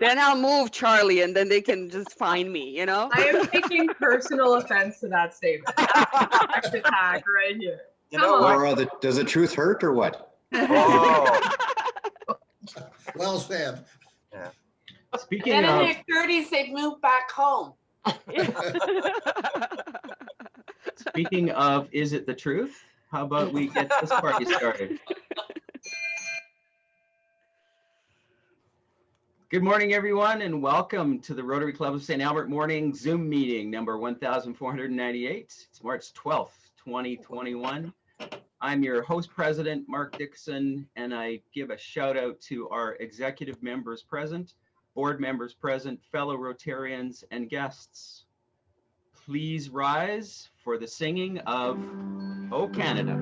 Then I'll move Charlie, and then they can just find me, you know? I am taking personal offense to that statement. That's attack right here. You know what? Does the truth hurt or what? Oh. Well said. Yeah. Speaking And of, in their 30s, they've moved back home. speaking of, is it the truth? How about we get this party started? Good morning, everyone, and welcome to the Rotary Club of St. Albert morning Zoom meeting number 1498. It's March 12th, 2021. I'm your host president, Mark Dixon, and I give a shout out to our executive members present, board members present, fellow Rotarians, and guests. Please rise for the singing of O Canada.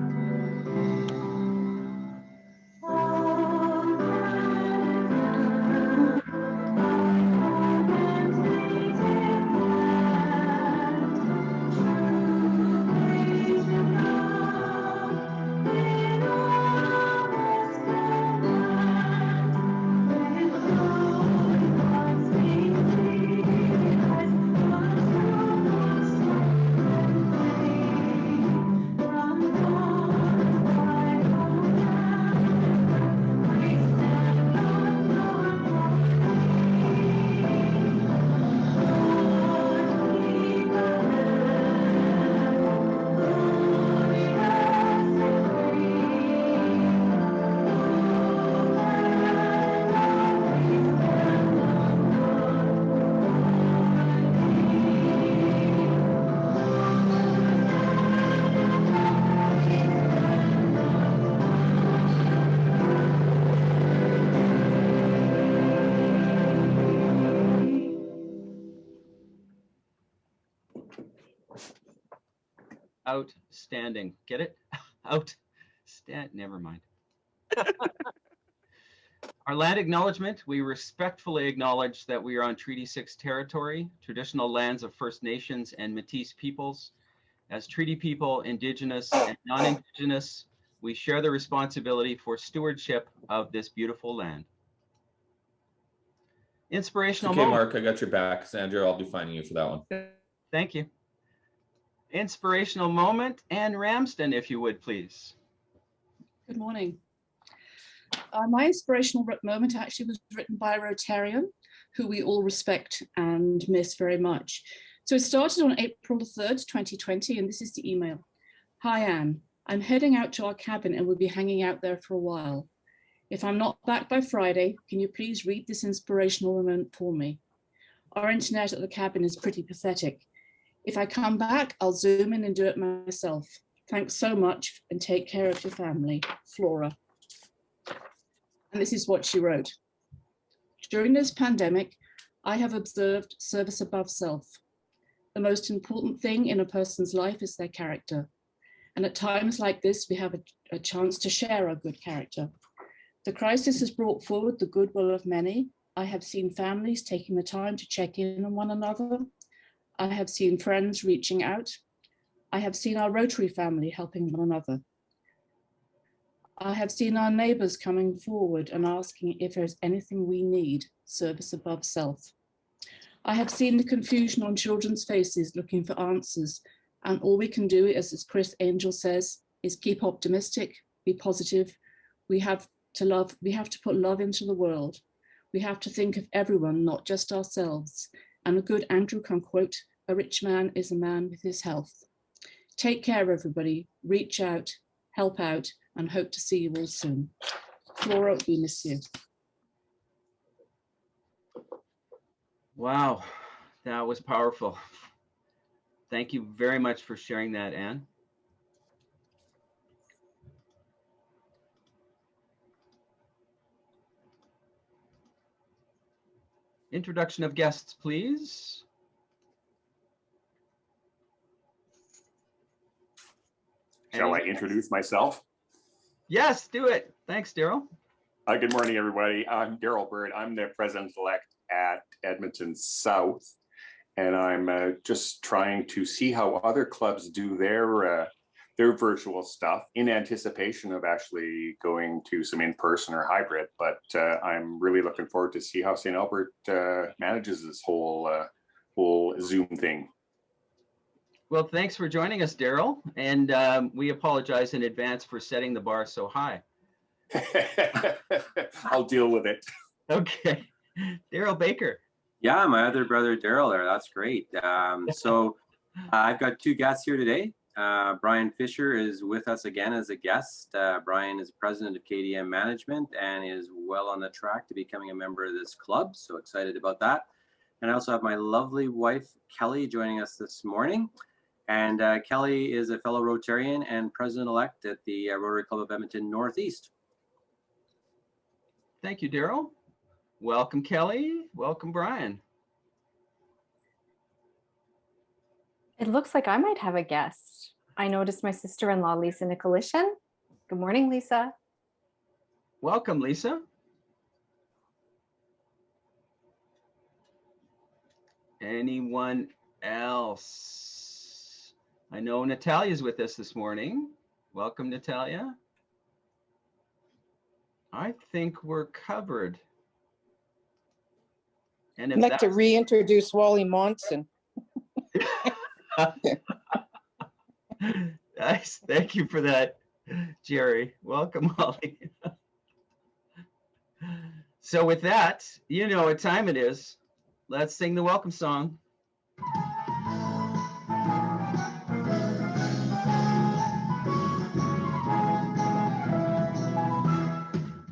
Outstanding. Get it? Never mind. Our land acknowledgement, we respectfully acknowledge that we are on Treaty 6 territory, traditional lands of First Nations and Métis peoples. As treaty people, Indigenous and non-Indigenous, we share the responsibility for stewardship of this beautiful land. Inspirational Okay, moment. Mark, I got your back. Sandra, I'll be finding you for that one. Thank you. Inspirational moment, Anne Ramsden, if you would, please. Good morning. My inspirational moment actually was written by a Rotarian who we all respect and miss very much. So it started on April the 3rd, 2020, and this is the email. Hi, Anne. I'm heading out to our cabin and will be hanging out there for a while. If I'm not back by Friday, can you please read this inspirational moment for me? Our internet at the cabin is pretty pathetic. If I come back, I'll zoom in and do it myself. Thanks so much and take care of your family, Flora. And this is what she wrote. During this pandemic, I have observed service above self. The most important thing in a person's life is their character. And at times like this, we have a chance to share our good character. The crisis has brought forward the goodwill of many. I have seen families taking the time to check in on one another. I have seen friends reaching out. I have seen our Rotary family helping one another. I have seen our neighbours coming forward and asking if there's anything we need, service above self. I have seen the confusion on children's faces looking for answers, and all we can do, as Chris Angel says, is keep optimistic, be positive. We have to put love into the world. We have to think of everyone, not just ourselves. And a good Andrew can quote, "A rich man is a man with his health." Take care, everybody. Reach out, help out, and hope to see you all soon. Flora, we miss you. Wow, that was powerful. Thank you very much for sharing that, Anne. Introduction of guests, please. Shall I introduce myself? Yes, do it. Thanks, Daryl. Good morning, everybody. I'm Daryl Bird. I'm the president-elect at Edmonton South, and I'm just trying to see how other clubs do their their virtual stuff in anticipation of actually going to some in-person or hybrid. But I'm really looking forward to see how St. Albert manages this whole Zoom thing. Well, thanks for joining us, Daryl. And we apologize in advance for setting the bar so high. I'll deal with it. Okay. Daryl Baker. Yeah, my other brother, Daryl there. That's great. So I've got two guests here today. Brian Fisher is with us again as a guest. Brian is president of KDM Management and is well on the track to becoming a member of this club. So excited about that. And I also have my lovely wife, Kelly, joining us this morning. And Kelly is a fellow Rotarian and president-elect at the Rotary Club of Edmonton Northeast. Thank you, Daryl. Welcome, Kelly. Welcome, Brian. It looks like I might have a guest. I noticed my sister-in-law, Lisa Nykolyshyn. Good morning, Lisa. Welcome, Lisa. Anyone else? I know Natalia's with us this morning. Welcome, Natalia. I think we're covered. And I'd like to reintroduce Wally Monson. Nice. Thank you for that, Jerry. Welcome, Wally. So with that, you know what time it is. Let's sing the welcome song.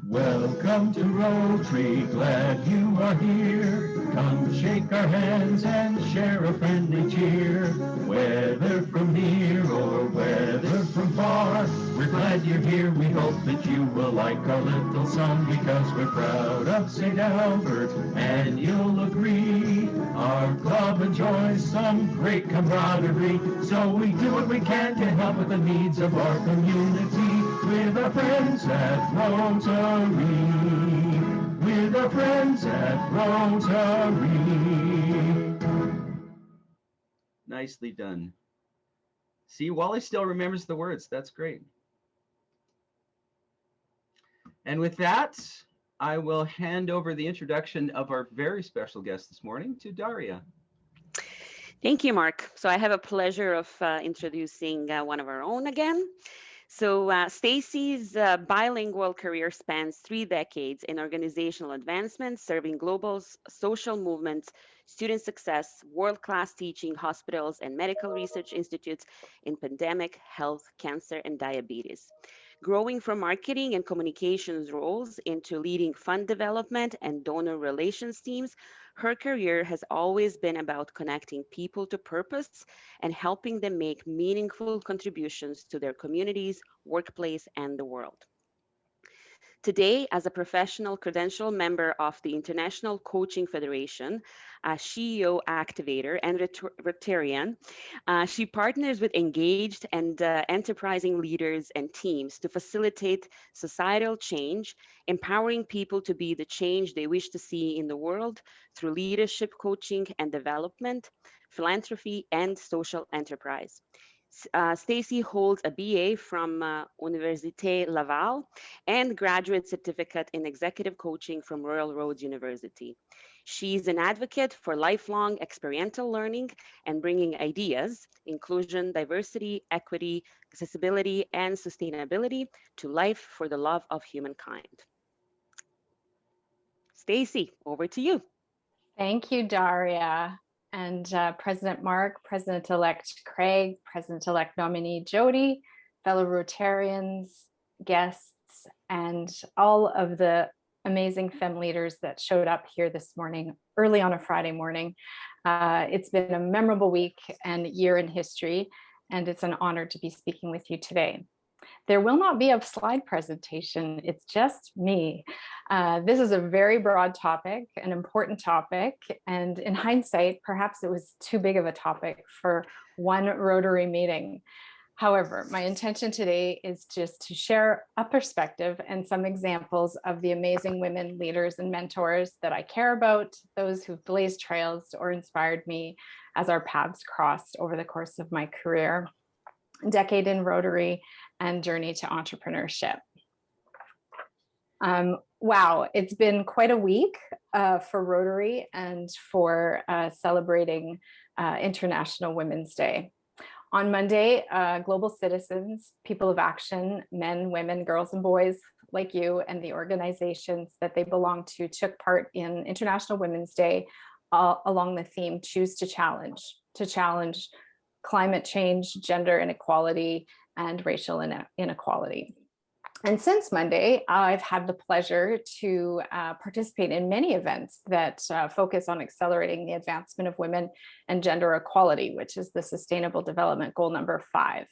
Welcome to Rotary, glad you are here. Come shake our hands and share a friendly cheer. Whether from near or whether from far, we're glad you're here. We hope that you will like our little song because we're proud of St. Albert and you'll agree. Our club enjoys some great camaraderie, so we do what we can to help with the needs of our community. With our friends at Rotary, with our friends at Rotary. Nicely done. See, Wally still remembers the words. That's great. And with that, I will hand over the introduction of our very special guest this morning to Daria. Thank you, Mark. So I have a pleasure of introducing one of our own again. So Stacey's bilingual career spans 3 decades in organizational advancement, serving global social movements, student success, world-class teaching, hospitals, and medical research institutes in pandemic, health, cancer, and diabetes. Growing from marketing and communications roles into leading fund development and donor relations teams, her career has always been about connecting people to purpose and helping them make meaningful contributions to their communities, workplace, and the world. Today, as a professional credential member of the International Coaching Federation, a SheEO Activator, and Rotarian, she partners with engaged and enterprising leaders and teams to facilitate societal change, empowering people to be the change they wish to see in the world through leadership coaching and development, philanthropy, and social enterprise. Stacey holds a BA from Université Laval and graduate certificate in executive coaching from Royal Roads University. She's an advocate for lifelong experiential learning and bringing ideas, inclusion, diversity, equity, accessibility, and sustainability to life for the love of humankind. Stacey, over to you. Thank you, Daria. And President Mark, President-elect Craig, President-elect nominee Jody, fellow Rotarians, guests, and all of the amazing femme leaders that showed up here this morning, early on a Friday morning. It's been a memorable week and year in history, and it's an honor to be speaking with you today. There will not be a slide presentation, it's just me. This is a very broad topic, an important topic, and in hindsight, perhaps it was too big of a topic for one Rotary meeting. However, my intention today is just to share a perspective and some examples of the amazing women leaders and mentors that I care about, those who've blazed trails or inspired me as our paths crossed over the course of my career. decade in Rotary, and journey to entrepreneurship. Wow, it's been quite a week for Rotary and for celebrating International Women's Day. On Monday, global citizens, people of action, men, women, girls, and boys like you and the organizations that they belong to took part in International Women's Day along the theme Choose to challenge climate change, gender inequality, and racial inequality. And since Monday, I've had the pleasure to participate in many events that focus on accelerating the advancement of women and gender equality, which is the Sustainable Development Goal number 5.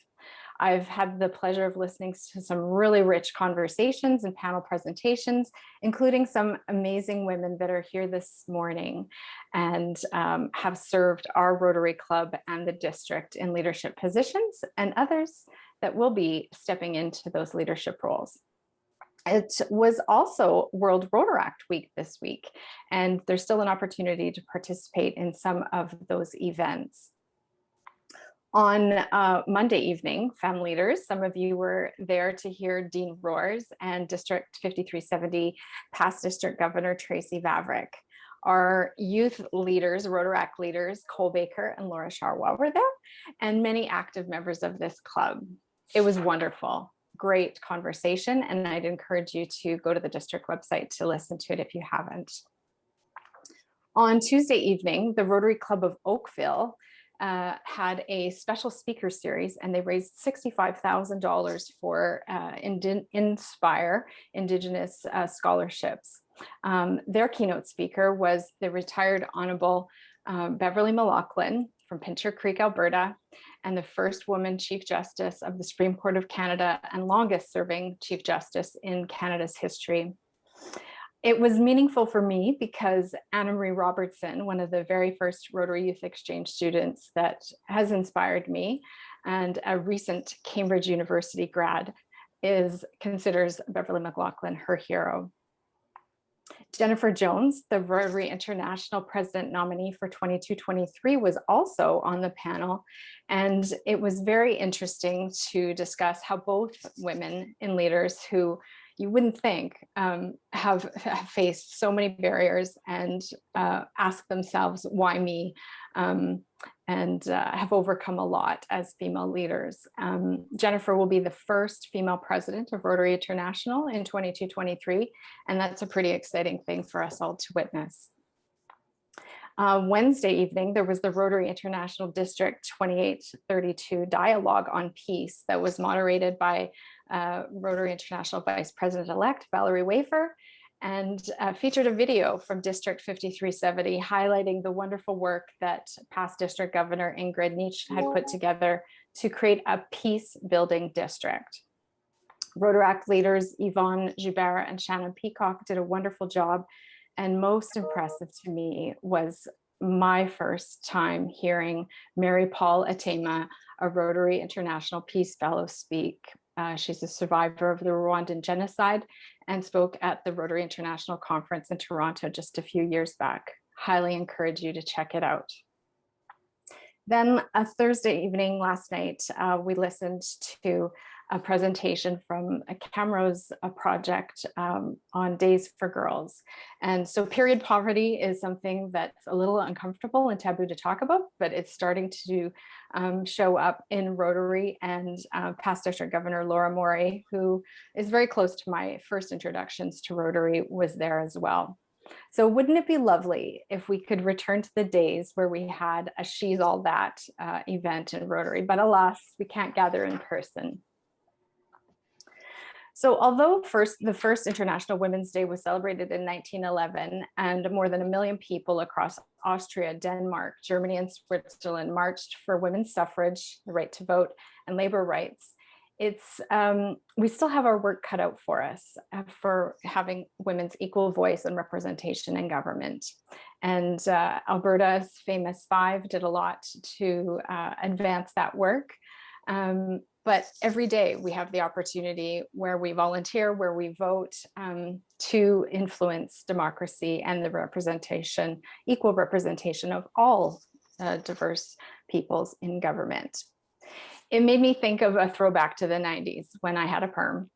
I've had the pleasure of listening to some really rich conversations and panel presentations, including some amazing women that are here this morning and have served our Rotary Club and the district in leadership positions, and others that will be stepping into those leadership roles. It was also World Rotaract Week this week, and there's still an opportunity to participate in some of those events. On Monday evening, Femme Leaders, some of you were there to hear Dean Roars and District 5370 past District Governor Tracy Vavrick. Our youth leaders, Rotaract leaders, Cole Baker and Laura Sharwa were there, and many active members of this club. It was wonderful, great conversation, and I'd encourage you to go to the district website to listen to it if you haven't. On Tuesday evening, the Rotary Club of Oakville had a special speaker series, and they raised $65,000 for Inspire Indigenous scholarships. Their keynote speaker was the retired Honorable Beverly McLaughlin from Pincher Creek, Alberta, and the first woman Chief Justice of the Supreme Court of Canada and longest serving Chief Justice in Canada's history. It was meaningful for me because Anna Marie Robertson, one of the very first Rotary Youth Exchange students that has inspired me, and a recent Cambridge University grad, considers Beverly McLaughlin her hero. Jennifer Jones, the Rotary International President nominee for 22-23, was also on the panel, and it was very interesting to discuss how both women in leaders who you wouldn't think have faced so many barriers and ask themselves, why me? And have overcome a lot as female leaders. Jennifer will be the first female president of Rotary International in 22-23, and that's a pretty exciting thing for us all to witness. Wednesday evening, there was the Rotary International District 2832 Dialogue on Peace that was moderated by Rotary International Vice President-elect Valerie Wafer, and featured a video from District 5370 highlighting the wonderful work that past District Governor Ingrid Nietzsche had put together to create a peace-building district. Rotaract leaders Yvonne Joubert and Shannon Peacock did a wonderful job, and most impressive to me was my first time hearing Mary Paul Atema, a Rotary International Peace Fellow, speak. She's a survivor of the Rwandan genocide and spoke at the Rotary International Conference in Toronto just a few years back. Highly encourage you to check it out. Then a Thursday evening last night, we listened to a presentation from Camrose project on Days for Girls. And so period poverty is something that's a little uncomfortable and taboo to talk about, but it's starting to show up in Rotary, and past District Governor Laura Morey, who is very close to my first introductions to Rotary, was there as well. So wouldn't it be lovely if we could return to the days where we had a She's All That event in Rotary, but alas, we can't gather in person. So although the first International Women's Day was celebrated in 1911, and more than 1 million people across Austria, Denmark, Germany, and Switzerland marched for women's suffrage, the right to vote, and labor rights, we still have our work cut out for us for having women's equal voice and representation in government. And Alberta's Famous Five did a lot to advance that work. But every day we have the opportunity where we volunteer, where we vote to influence democracy and the equal representation of all diverse peoples in government. It made me think of a throwback to the 90s when I had a perm,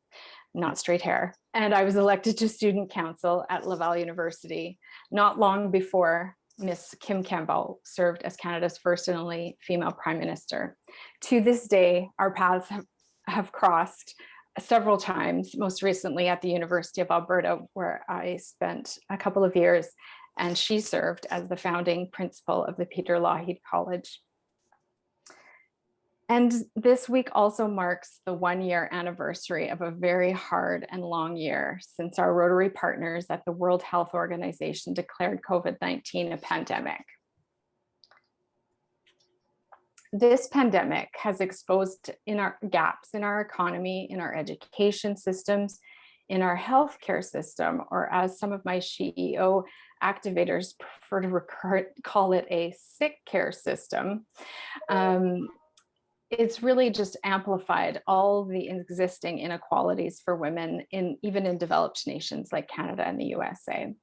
not straight hair, and I was elected to student council at Laval University, not long before Miss Kim Campbell served as Canada's first and only female prime minister. To this day, our paths have crossed several times, most recently at the University of Alberta, where I spent a couple of years, and she served as the founding principal of the Peter Lougheed College. And this week also marks the 1-year anniversary of a very hard and long year since our Rotary partners at the World Health Organization declared COVID-19 a pandemic. This pandemic has exposed gaps in our economy, in our education systems, in our healthcare system, or as some of my SheEO activators prefer to call it, a sick care system. It's really just amplified all the existing inequalities for women even in developed nations like Canada and the USA.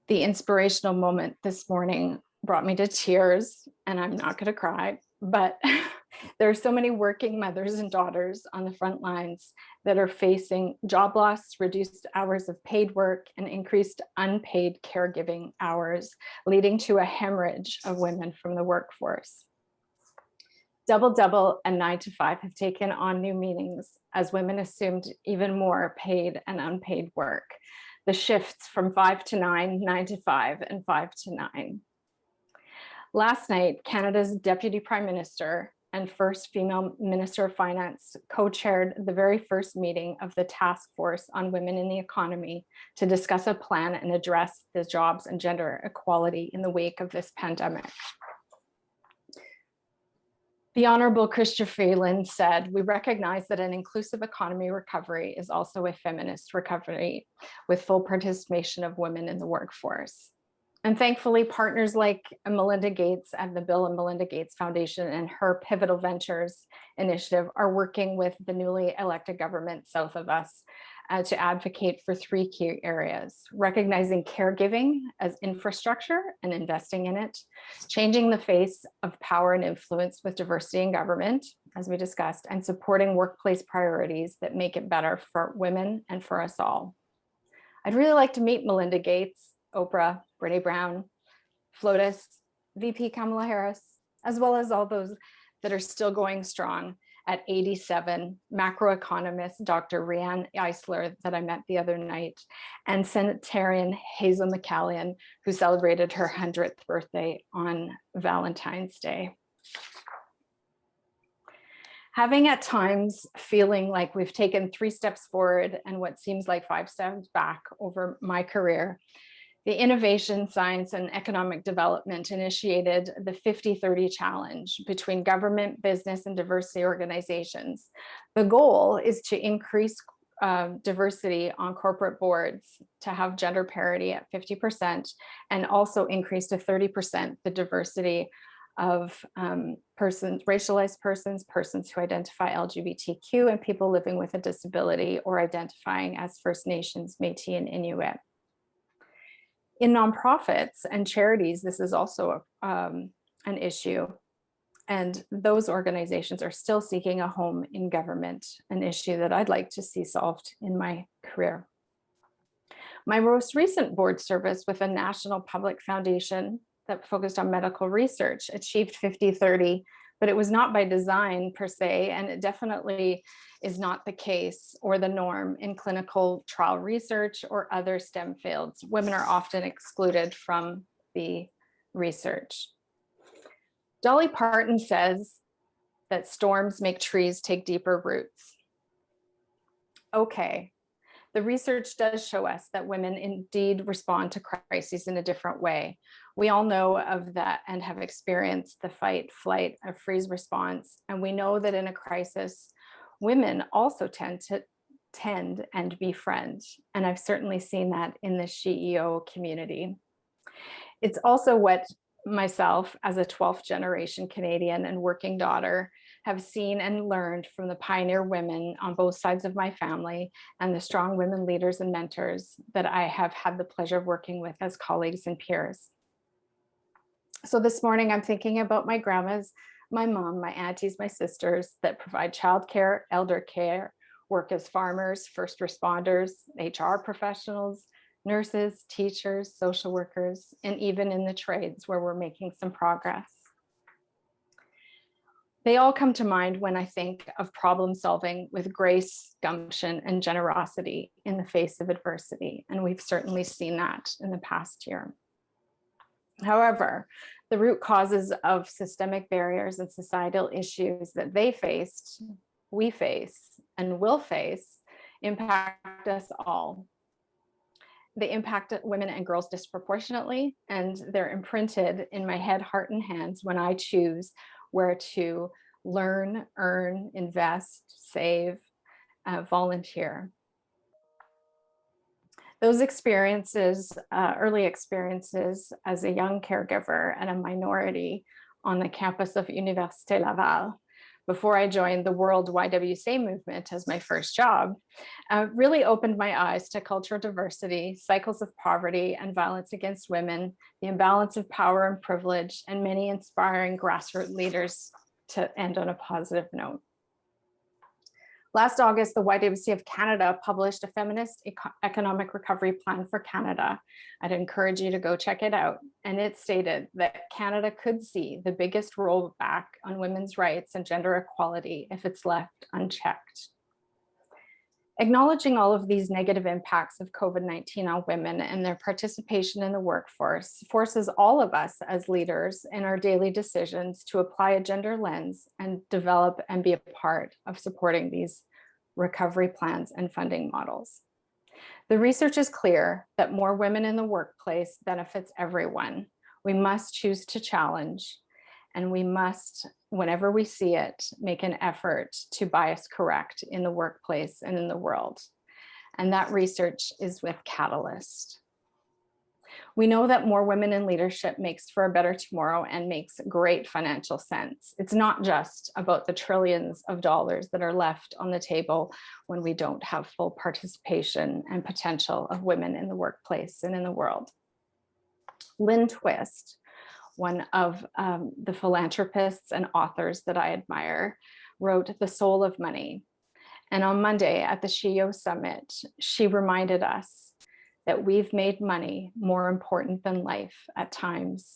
The inspirational moment this morning brought me to tears, and I'm not going to cry, but there are so many working mothers and daughters on the front lines that are facing job loss, reduced hours of paid work, and increased unpaid caregiving hours, leading to a hemorrhage of women from the workforce. Double and 9 to 5 have taken on new meanings as women assumed even more paid and unpaid work. The shifts from 5 to 9, 9 to 5, and 5 to 9. Last night, Canada's Deputy Prime Minister and first female Minister of Finance co-chaired the very first meeting of the Task Force on Women in the Economy to discuss a plan and address the jobs and gender equality in the wake of this pandemic. The Honorable Chrystia Freeland said, "We recognize that an inclusive economy recovery is also a feminist recovery with full participation of women in the workforce." And thankfully, partners like Melinda Gates and the Bill and Melinda Gates Foundation and her Pivotal Ventures initiative are working with the newly elected government south of us to advocate for 3 key areas: recognizing caregiving as infrastructure and investing in it, changing the face of power and influence with diversity in government, as we discussed, and supporting workplace priorities that make it better for women and for us all. I'd really like to meet Melinda Gates, Oprah, Brene Brown, FLOTUS, VP Kamala Harris, as well as all those that are still going strong at 87, macroeconomist Dr. Rianne Eisler that I met the other night, and Senatarian Hazel McCallion, who celebrated her 100th birthday on Valentine's Day. Having at times feeling like we've taken 3 steps forward and what seems like 5 steps back over my career, the Innovation, Science, and Economic Development initiated the 50-30 challenge between government, business, and diversity organizations. The goal is to increase diversity on corporate boards, to have gender parity at 50%, and also increase to 30% the diversity of persons, racialized persons, persons who identify LGBTQ, and people living with a disability or identifying as First Nations, Métis, and Inuit. In nonprofits and charities, this is also an issue, and those organizations are still seeking a home in government, an issue that I'd like to see solved in my career. My most recent board service with a national public foundation that focused on medical research achieved 50-30, but it was not by design per se, and it definitely is not the case or the norm in clinical trial research or other STEM fields. Women are often excluded from the research. Dolly Parton says that storms make trees take deeper roots. Okay, the research does show us that women indeed respond to crises in a different way. We all know of that and have experienced the fight, flight, or freeze response. And we know that in a crisis, women also tend and befriend. And I've certainly seen that in the SheEO community. It's also what myself as a 12th generation Canadian and working daughter have seen and learned from the pioneer women on both sides of my family and the strong women leaders and mentors that I have had the pleasure of working with as colleagues and peers. So this morning I'm thinking about my grandmas, my mom, my aunties, my sisters that provide childcare, elder care, work as farmers, first responders, HR professionals, nurses, teachers, social workers, and even in the trades where we're making some progress. They all come to mind when I think of problem solving with grace, gumption, and generosity in the face of adversity. And we've certainly seen that in the past year. However, the root causes of systemic barriers and societal issues that they faced, we face, and will face impact us all. They impact women and girls disproportionately, and they're imprinted in my head, heart, and hands when I choose where to learn, earn, invest, save, volunteer. Those experiences, early experiences as a young caregiver and a minority on the campus of Université Laval, before I joined the World YWCA movement as my first job, really opened my eyes to cultural diversity, cycles of poverty and violence against women, the imbalance of power and privilege, and many inspiring grassroots leaders to end on a positive note. Last August, the YWCA of Canada published a feminist economic recovery plan for Canada. I'd encourage you to go check it out. And it stated that Canada could see the biggest rollback on women's rights and gender equality if it's left unchecked. Acknowledging all of these negative impacts of COVID-19 on women and their participation in the workforce forces all of us as leaders in our daily decisions to apply a gender lens and develop and be a part of supporting these recovery plans and funding models. The research is clear that more women in the workplace benefits everyone. We must choose to challenge, and we must, whenever we see it, make an effort to bias correct in the workplace and in the world. And that research is with Catalyst. We know that more women in leadership makes for a better tomorrow and makes great financial sense. It's not just about the trillions of dollars that are left on the table when we don't have full participation and potential of women in the workplace and in the world. Lynn Twist, one of the philanthropists and authors that I admire, wrote The Soul of Money. And on Monday at the SheEO Summit, she reminded us that we've made money more important than life at times.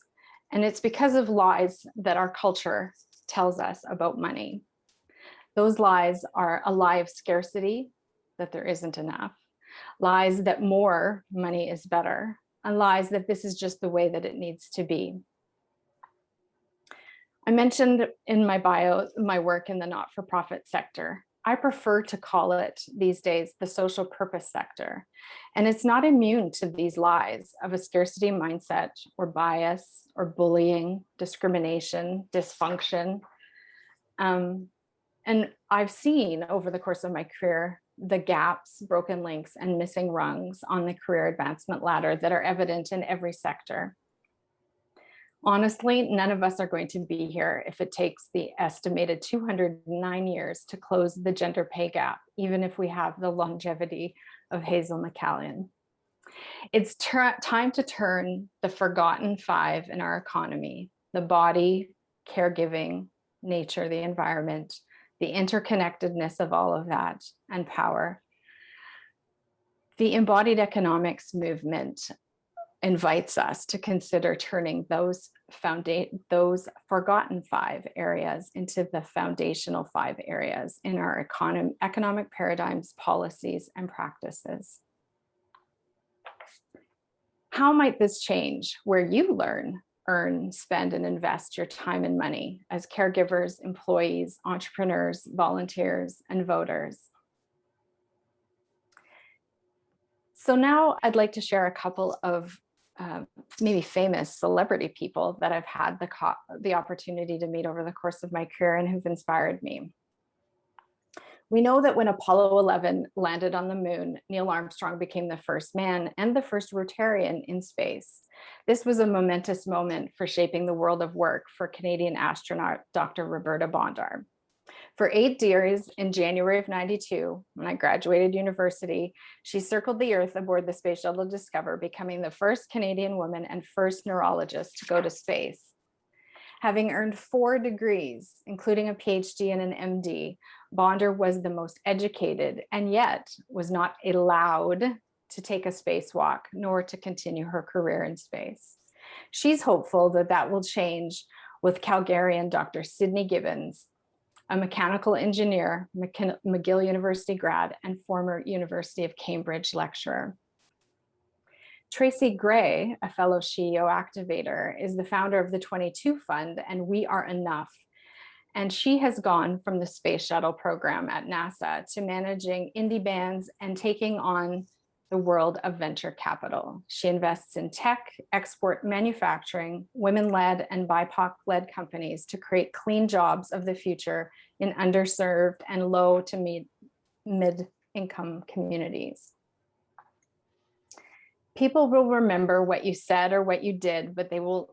And it's because of lies that our culture tells us about money. Those lies are a lie of scarcity, that there isn't enough, lies that more money is better, and lies that this is just the way that it needs to be. I mentioned in my bio, my work in the not-for-profit sector. I prefer to call it these days the social purpose sector. And it's not immune to these lies of a scarcity mindset or bias or bullying, discrimination, dysfunction. And I've seen over the course of my career, the gaps, broken links, and missing rungs on the career advancement ladder that are evident in every sector. Honestly, none of us are going to be here if it takes the estimated 209 years to close the gender pay gap, even if we have the longevity of Hazel McCallion. It's time to turn the forgotten five in our economy: the body, caregiving, nature, the environment, the interconnectedness of all of that, and power. The embodied economics movement invites us to consider turning those forgotten five areas into the foundational five areas in our economic paradigms, policies, and practices. How might this change where you learn, earn, spend, and invest your time and money as caregivers, employees, entrepreneurs, volunteers, and voters? So now I'd like to share a couple of maybe famous celebrity people that I've had the opportunity to meet over the course of my career and who've inspired me. We know that when Apollo 11 landed on the moon, Neil Armstrong became the first man and the first Rotarian in space. This was a momentous moment for shaping the world of work for Canadian astronaut Dr. Roberta Bondar. For 8 years in January of '92, when I graduated university, she circled the Earth aboard the Space Shuttle Discover, becoming the first Canadian woman and first neurologist to go to space. Having earned 4 degrees, including a PhD and an MD, Bonder was the most educated and yet was not allowed to take a spacewalk nor to continue her career in space. She's hopeful that that will change with Calgarian Dr. Sydney Gibbons, a mechanical engineer, McGill University grad, and former University of Cambridge lecturer. Tracy Gray, a fellow SheEO activator, is the founder of the 22 Fund and We Are Enough. And she has gone from the space shuttle program at NASA to managing indie bands and taking on the world of venture capital. She invests in tech, export manufacturing, women-led and BIPOC-led companies to create clean jobs of the future in underserved and low to mid-income communities. People will remember what you said or what you did, but they won't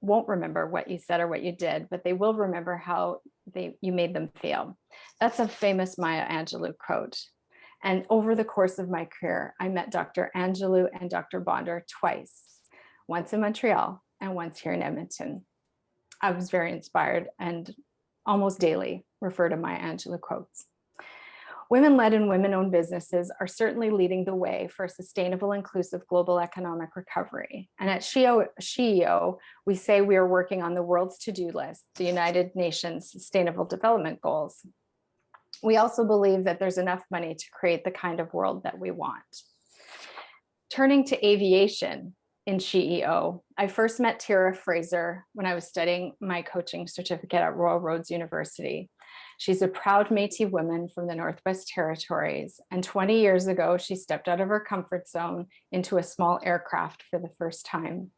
remember what you said or what you did, but they will remember how you made them feel. That's a famous Maya Angelou quote. And over the course of my career, I met Dr. Angelou and Dr. Bonder twice, once in Montreal and once here in Edmonton. I was very inspired and almost daily refer to Maya Angelou quotes. Women-led and women-owned businesses are certainly leading the way for a sustainable, inclusive global economic recovery. And at SheEO, we say we are working on the world's to-do list, the United Nations Sustainable Development Goals. We also believe that there's enough money to create the kind of world that we want. Turning to aviation in SheEO, I first met Tira Fraser when I was studying my coaching certificate at Royal Roads University. She's a proud Métis woman from the Northwest Territories, and 20 years ago, she stepped out of her comfort zone into a small aircraft for the first time.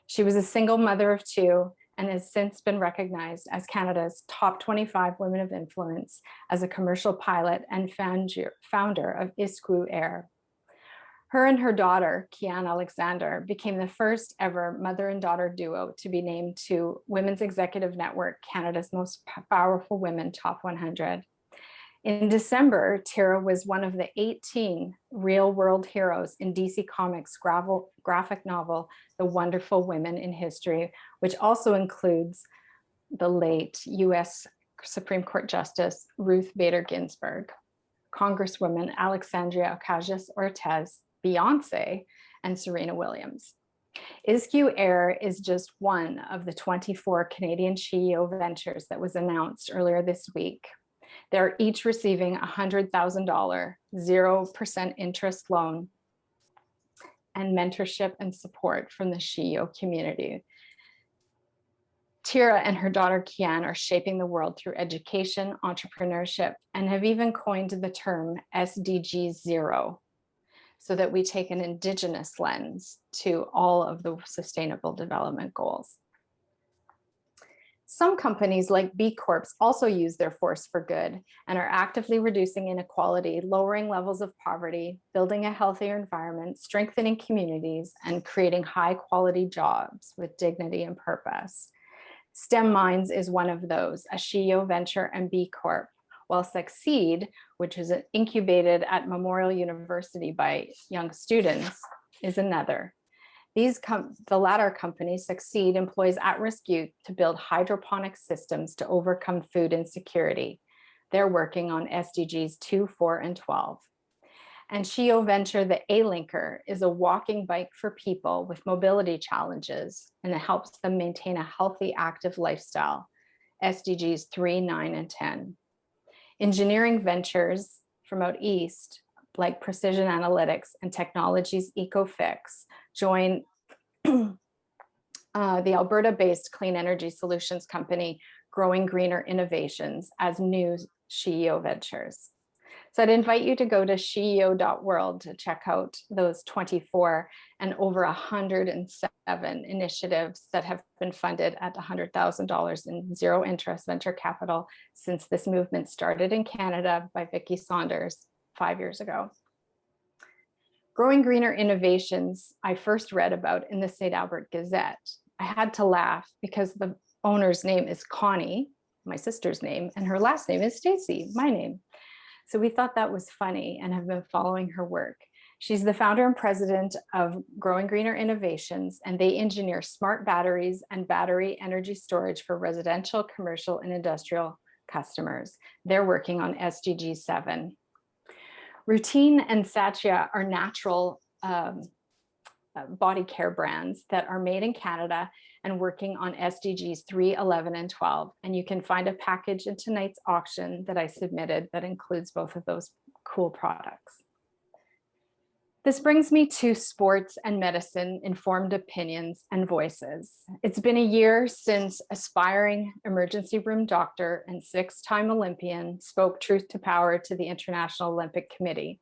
She was a single mother of 2 and has since been recognized as Canada's top 25 women of influence as a commercial pilot and founder of Isku Air. Her and her daughter, Kian Alexander, became the first ever mother and daughter duo to be named to Women's Executive Network, Canada's Most Powerful Women Top 100. In December, Tira was one of the 18 real-world heroes in DC Comics' graphic novel, The Wonderful Women in History, which also includes the late US Supreme Court Justice Ruth Bader Ginsburg, Congresswoman Alexandria Ocasio-Cortez, Beyonce, and Serena Williams. Isku Air is just one of the 24 Canadian SheEO ventures that was announced earlier this week. They're each receiving a $100,000 0% interest loan and mentorship and support from the SheEO community. Tira and her daughter Kian are shaping the world through education, entrepreneurship, and have even coined the term SDG 0, so that we take an Indigenous lens to all of the Sustainable Development Goals. Some companies like B Corps also use their force for good and are actively reducing inequality, lowering levels of poverty, building a healthier environment, strengthening communities, and creating high quality jobs with dignity and purpose. STEM Minds is one of those, a SheEO venture and B Corp, while Succeed, which is incubated at Memorial University by young students, is another. The latter company, Succeed, employs at-risk youth to build hydroponic systems to overcome food insecurity. They're working on SDGs 2, 4, and 12. And SheEO venture, the A-Linker, is a walking bike for people with mobility challenges, and it helps them maintain a healthy, active lifestyle, SDGs 3, 9, and 10. Engineering ventures from out east, like Precision Analytics and Technologies EcoFix, join the Alberta-based clean energy solutions company, Growing Greener Innovations, as new SheEO ventures. So I'd invite you to go to sheeo.world to check out those 24 and over 107 initiatives that have been funded at $100,000 in zero interest venture capital since this movement started in Canada by Vicki Saunders 5 years ago. Growing Greener Innovations, I first read about in the St. Albert Gazette. I had to laugh because the owner's name is Connie, my sister's name, and her last name is Stacey, my name. So we thought that was funny and have been following her work. She's the founder and president of Growing Greener Innovations, and they engineer smart batteries and battery energy storage for residential, commercial, and industrial customers. They're working on SDG 7. Routine and Satya are natural body care brands that are made in Canada and working on SDGs 3, 11, and 12. And you can find a package in tonight's auction that I submitted that includes both of those cool products. This brings me to sports and medicine, informed opinions and voices. It's been a year since aspiring emergency room doctor and 6-time Olympian spoke truth to power to the International Olympic Committee.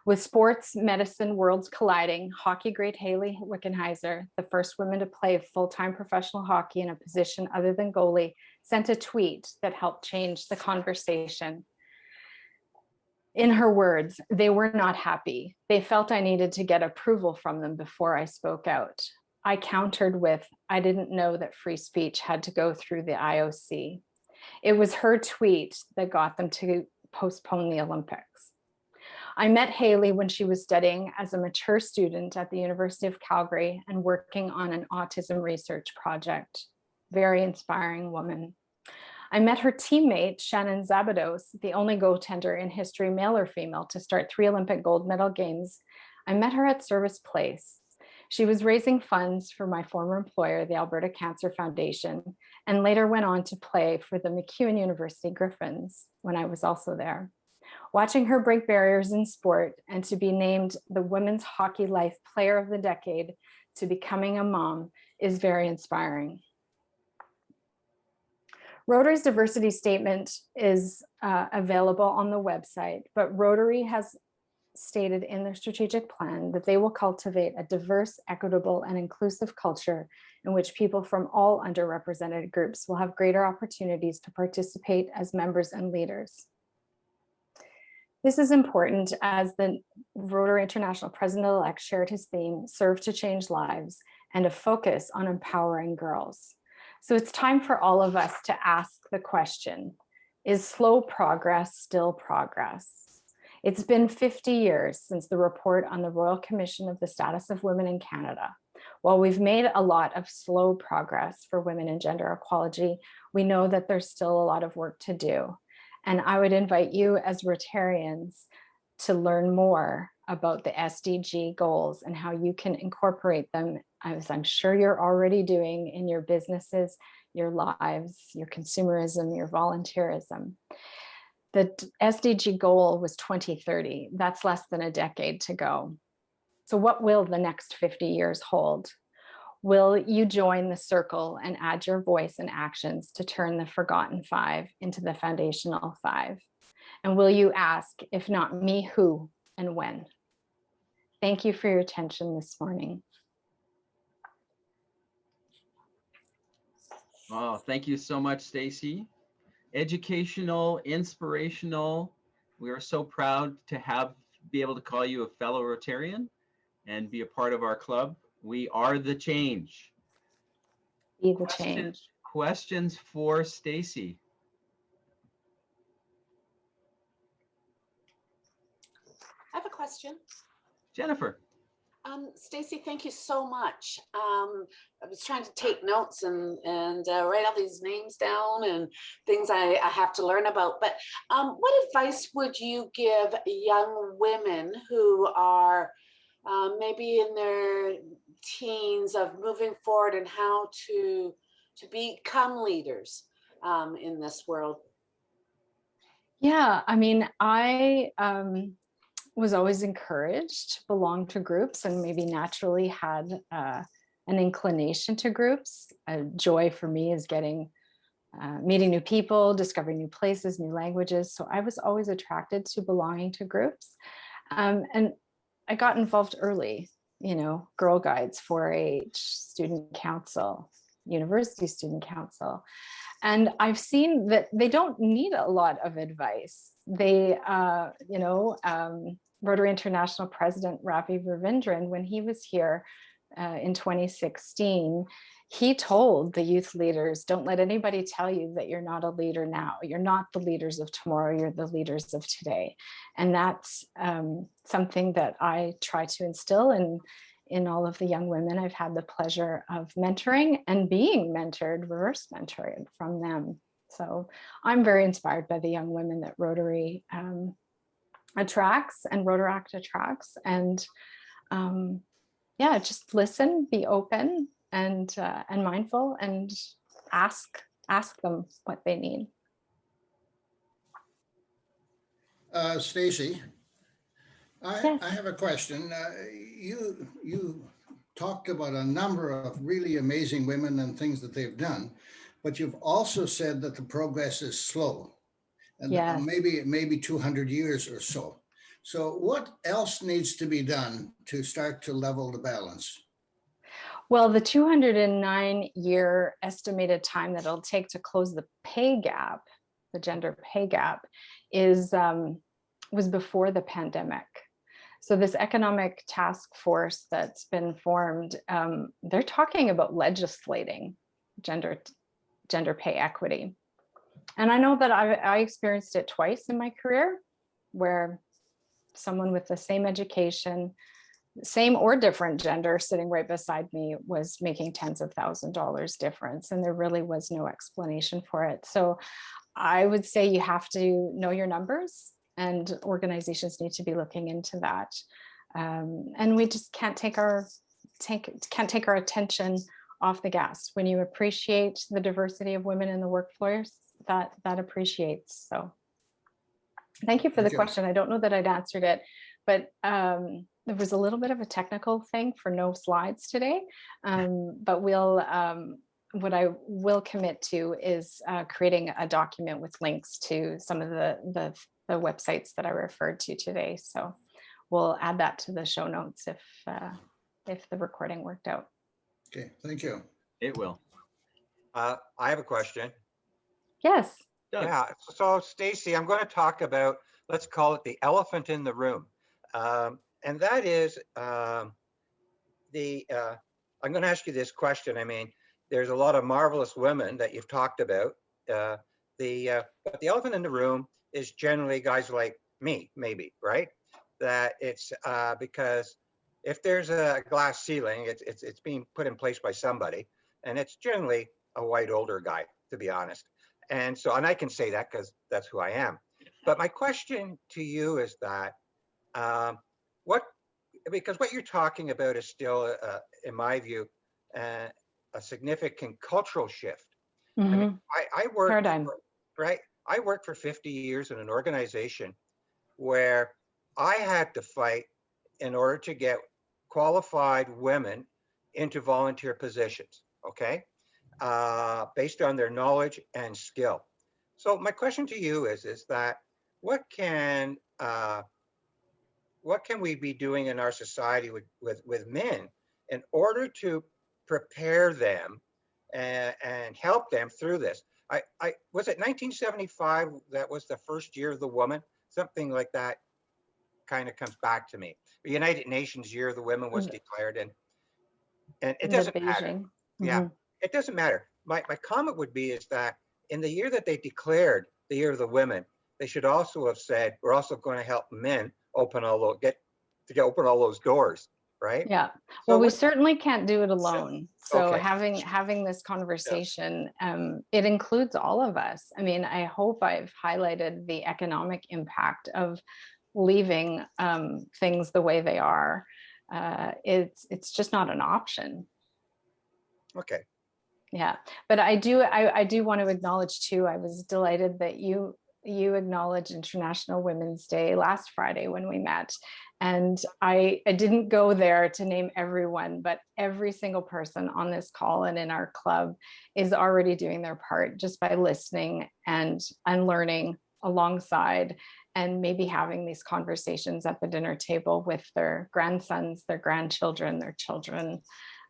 With sports medicine worlds colliding, hockey great Hayley Wickenheiser, the first woman to play full-time professional hockey in a position other than goalie, sent a tweet that helped change the conversation. In her words, they were not happy. They felt I needed to get approval from them before I spoke out. I countered with, I didn't know that free speech had to go through the IOC. It was her tweet that got them to postpone the Olympics. I met Hayley when she was studying as a mature student at the University of Calgary and working on an autism research project. Very inspiring woman. I met her teammate, Shannon Zabados, the only goaltender in history, male or female, to start 3 Olympic gold medal games. I met her at Service Place. She was raising funds for my former employer, the Alberta Cancer Foundation, and later went on to play for the MacEwan University Griffins when I was also there. Watching her break barriers in sport and to be named the Women's Hockey Life Player of the Decade to becoming a mom is very inspiring. Rotary's diversity statement is available on the website, but Rotary has stated in their strategic plan that they will cultivate a diverse, equitable, and inclusive culture in which people from all underrepresented groups will have greater opportunities to participate as members and leaders. This is important as the Rotary International President-elect shared his theme, Serve to Change Lives, and a focus on empowering girls. So it's time for all of us to ask the question, is slow progress still progress? It's been 50 years since the report on the Royal Commission of the Status of Women in Canada. While we've made a lot of slow progress for women and gender equality, we know that there's still a lot of work to do. And I would invite you as Rotarians to learn more about the SDG goals and how you can incorporate them, as I'm sure you're already doing in your businesses, your lives, your consumerism, your volunteerism. The SDG goal was 2030. That's less than a decade to go. So what will the next 50 years hold? Will you join the circle and add your voice and actions to turn the forgotten 5 into the foundational 5? And will you ask, if not me, who and when? Thank you for your attention this morning. Oh, thank you so much, Stacey. Educational, inspirational. We are so proud to be able to call you a fellow Rotarian and be a part of our club. We are the change. Be the change. Questions for Stacey? I have a question. Jennifer. Stacey, thank you so much. I was trying to take notes and write all these names down and things I have to learn about. But what advice would you give young women who are maybe in their teens of moving forward and how to become leaders in this world? Yeah, I mean, I was always encouraged to belong to groups and maybe naturally had an inclination to groups. A joy for me is meeting new people, discovering new places, new languages. So I was always attracted to belonging to groups. And I got involved early, Girl Guides, 4-H, student council, university student council. And I've seen that they don't need a lot of advice. They, Rotary International President Ravi Ravindran, when he was here, in 2016, he told the youth leaders, don't let anybody tell you that you're not a leader now. You're not the leaders of tomorrow, you're the leaders of today. And that's something that I try to instill in all of the young women I've had the pleasure of mentoring and being mentored, reverse mentored from them. So I'm very inspired by the young women that Rotary attracts and Rotaract attracts. And yeah, just listen, be open and mindful, and ask them what they need. Stacey, Yes. I have a question. You talked about a number of really amazing women and things that they've done, but you've also said that the progress is slow, and Yes. maybe 200 years or so. So what else needs to be done to start to level the balance? Well, the 209-year estimated time that it'll take to close the pay gap, the gender pay gap, was before the pandemic. So this economic task force that's been formed, they're talking about legislating gender pay equity. And I know that I experienced it twice in my career, where someone with the same education, same or different gender sitting right beside me was making tens of thousands of dollars difference, and there really was no explanation for it. So I would say you have to know your numbers, and organizations need to be looking into that. And we just can't take our attention off the gas. When you appreciate the diversity of women in the workforce, that appreciates. So thank you for the question. I don't know that I'd answered it, but there was a little bit of a technical thing for no slides today, but what I will commit to is creating a document with links to some of the websites that I referred to today. So we'll add that to the show notes if the recording worked out. Okay, thank you. It will. I have a question. Yes. Doug. Yeah, so Stacey, I'm going to talk about, let's call it the elephant in the room. And that is I'm going to ask you this question. I mean, there's a lot of marvelous women that you've talked about. But the elephant in the room is generally guys like me, maybe, right? That it's because if there's a glass ceiling, it's being put in place by somebody, and it's generally a white older guy, to be honest. And so, and I can say that because that's who I am. But my question to you is that because what you're talking about is still, in my view, a significant cultural shift. Mm-hmm. I mean, I worked paradigm. I worked for 50 years in an organization where I had to fight in order to get qualified women into volunteer positions, okay, based on their knowledge and skill. So my question to you is that what can we be doing in our society with men in order to prepare them and help them through this? I was it 1975 that was the first year of the woman, something like that kind of comes back to me. The United Nations Year of the Women was declared, and it doesn't matter. Mm-hmm. Yeah, it doesn't matter. My comment would be is that in the year that they declared the Year of the Women, they should also have said, we're also going to help men open all those doors, right? Yeah. Well, we certainly can't do it alone. So having this conversation, it includes all of us. I mean, I hope I've highlighted the economic impact of leaving things the way they are. It's just not an option. Okay. Yeah, but I do want to acknowledge too, I was delighted that you acknowledged International Women's Day last Friday when we met. And I didn't go there to name everyone, but every single person on this call and in our club is already doing their part just by listening and learning alongside, and maybe having these conversations at the dinner table with their grandsons, their grandchildren, their children,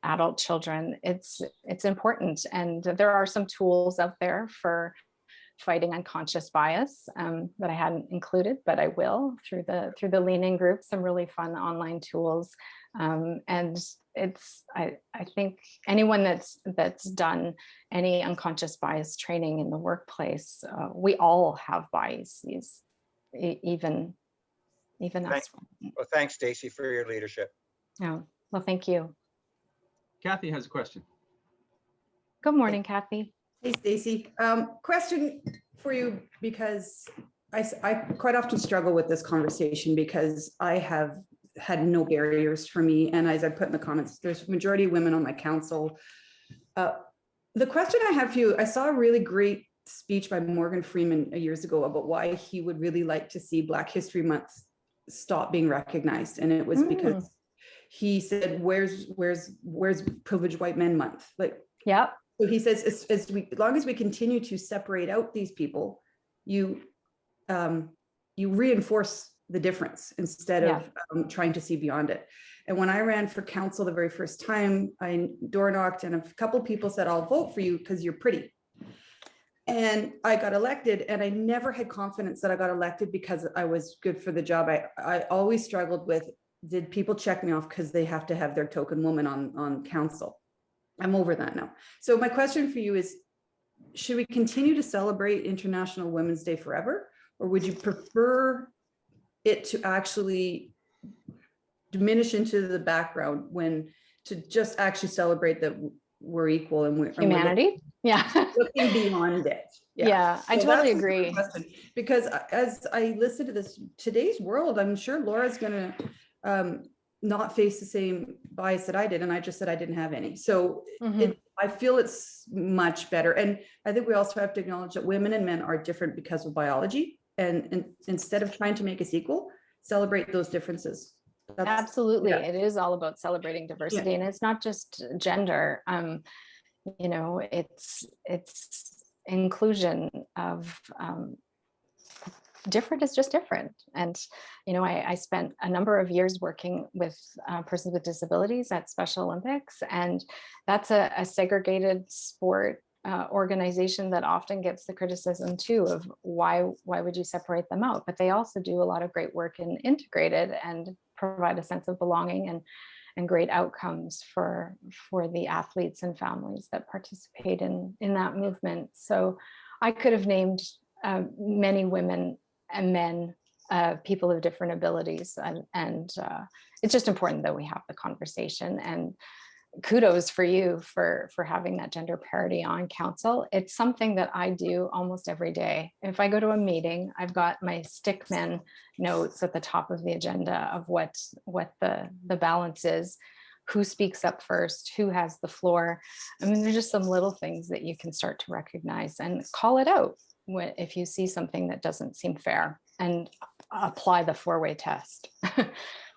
adult children. It's important. And there are some tools out there for fighting unconscious bias that I hadn't included, but I will through the Lean In group, some really fun online tools. And I think anyone that's done any unconscious bias training in the workplace, we all have biases, even us. Well, thanks, Stacey, for your leadership. Yeah. Well, thank you. Kathy has a question. Good morning, Kathy. Hey, Stacey. Question for you, because I quite often struggle with this conversation because I have had no barriers for me. And as I put in the comments, there's a majority of women on my council. The question I have for you, I saw a really great speech by Morgan Freeman years ago about why he would really like to see Black History Month stop being recognized. And it was because he said, where's Privileged White Men Month? Like, yeah. So he says, as long as we continue to separate out these people, you reinforce the difference instead of trying to see beyond it. And when I ran for council the very first time, I door knocked and a couple of people said, I'll vote for you because you're pretty. And I got elected, and I never had confidence that I got elected because I was good for the job. I always struggled with, did people check me off because they have to have their token woman on council? I'm over that now. So my question for you is, should we continue to celebrate International Women's Day forever? Or would you prefer it to actually diminish into the background to just actually celebrate that we're equal and we're humanity? Looking beyond it. Yeah, I totally agree. Because as I listen to today's world, I'm sure Laura's going to not face the same bias that I did. And I just said I didn't have any. So I feel it's much better. And I think we also have to acknowledge that women and men are different because of biology. And instead of trying to make us equal, celebrate those differences. Absolutely. It is all about celebrating diversity. And it's not just gender. You know, it's inclusion of different is just different. And, you know, I spent a number of years working with persons with disabilities at Special Olympics, and that's a segregated sport organization that often gets the criticism too of why would you separate them out? But they also do a lot of great work in integrated and provide a sense of belonging and great outcomes for the athletes and families that participate in that movement. So I could have named many women and men, people of different abilities, and it's just important that we have the conversation. And kudos for you for having that gender parity on council. It's something that I do almost every day. If I go to a meeting, I've got my stickman notes at the top of the agenda of what the balance is, who speaks up first, who has the floor. I mean, there's just some little things that you can start to recognize and call it out if you see something that doesn't seem fair, and apply the four-way test.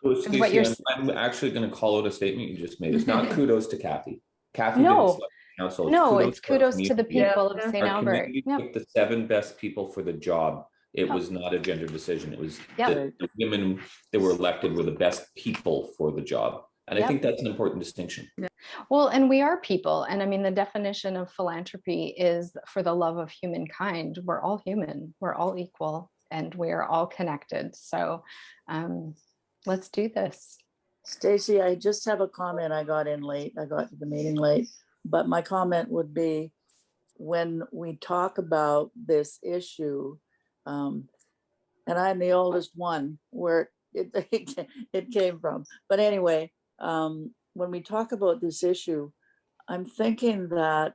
So Stacey, I'm actually going to call out a statement you just made. It's not kudos to Kathy. Kathy didn't select the council. It's kudos to the people of St. Albert. Picked the 7 best people for the job. It was not a gender decision. It was the women that were elected were the best people for the job. And I think that's an important distinction. Well, and we are people. And I mean, the definition of philanthropy is for the love of humankind. We're all human, we're all equal, and we're all connected. So let's do this. Stacey, I just have a comment. I got in late. I got to the meeting late. But my comment would be, when we talk about this issue, and I'm the oldest one where it came from. But anyway, when we talk about this issue, I'm thinking that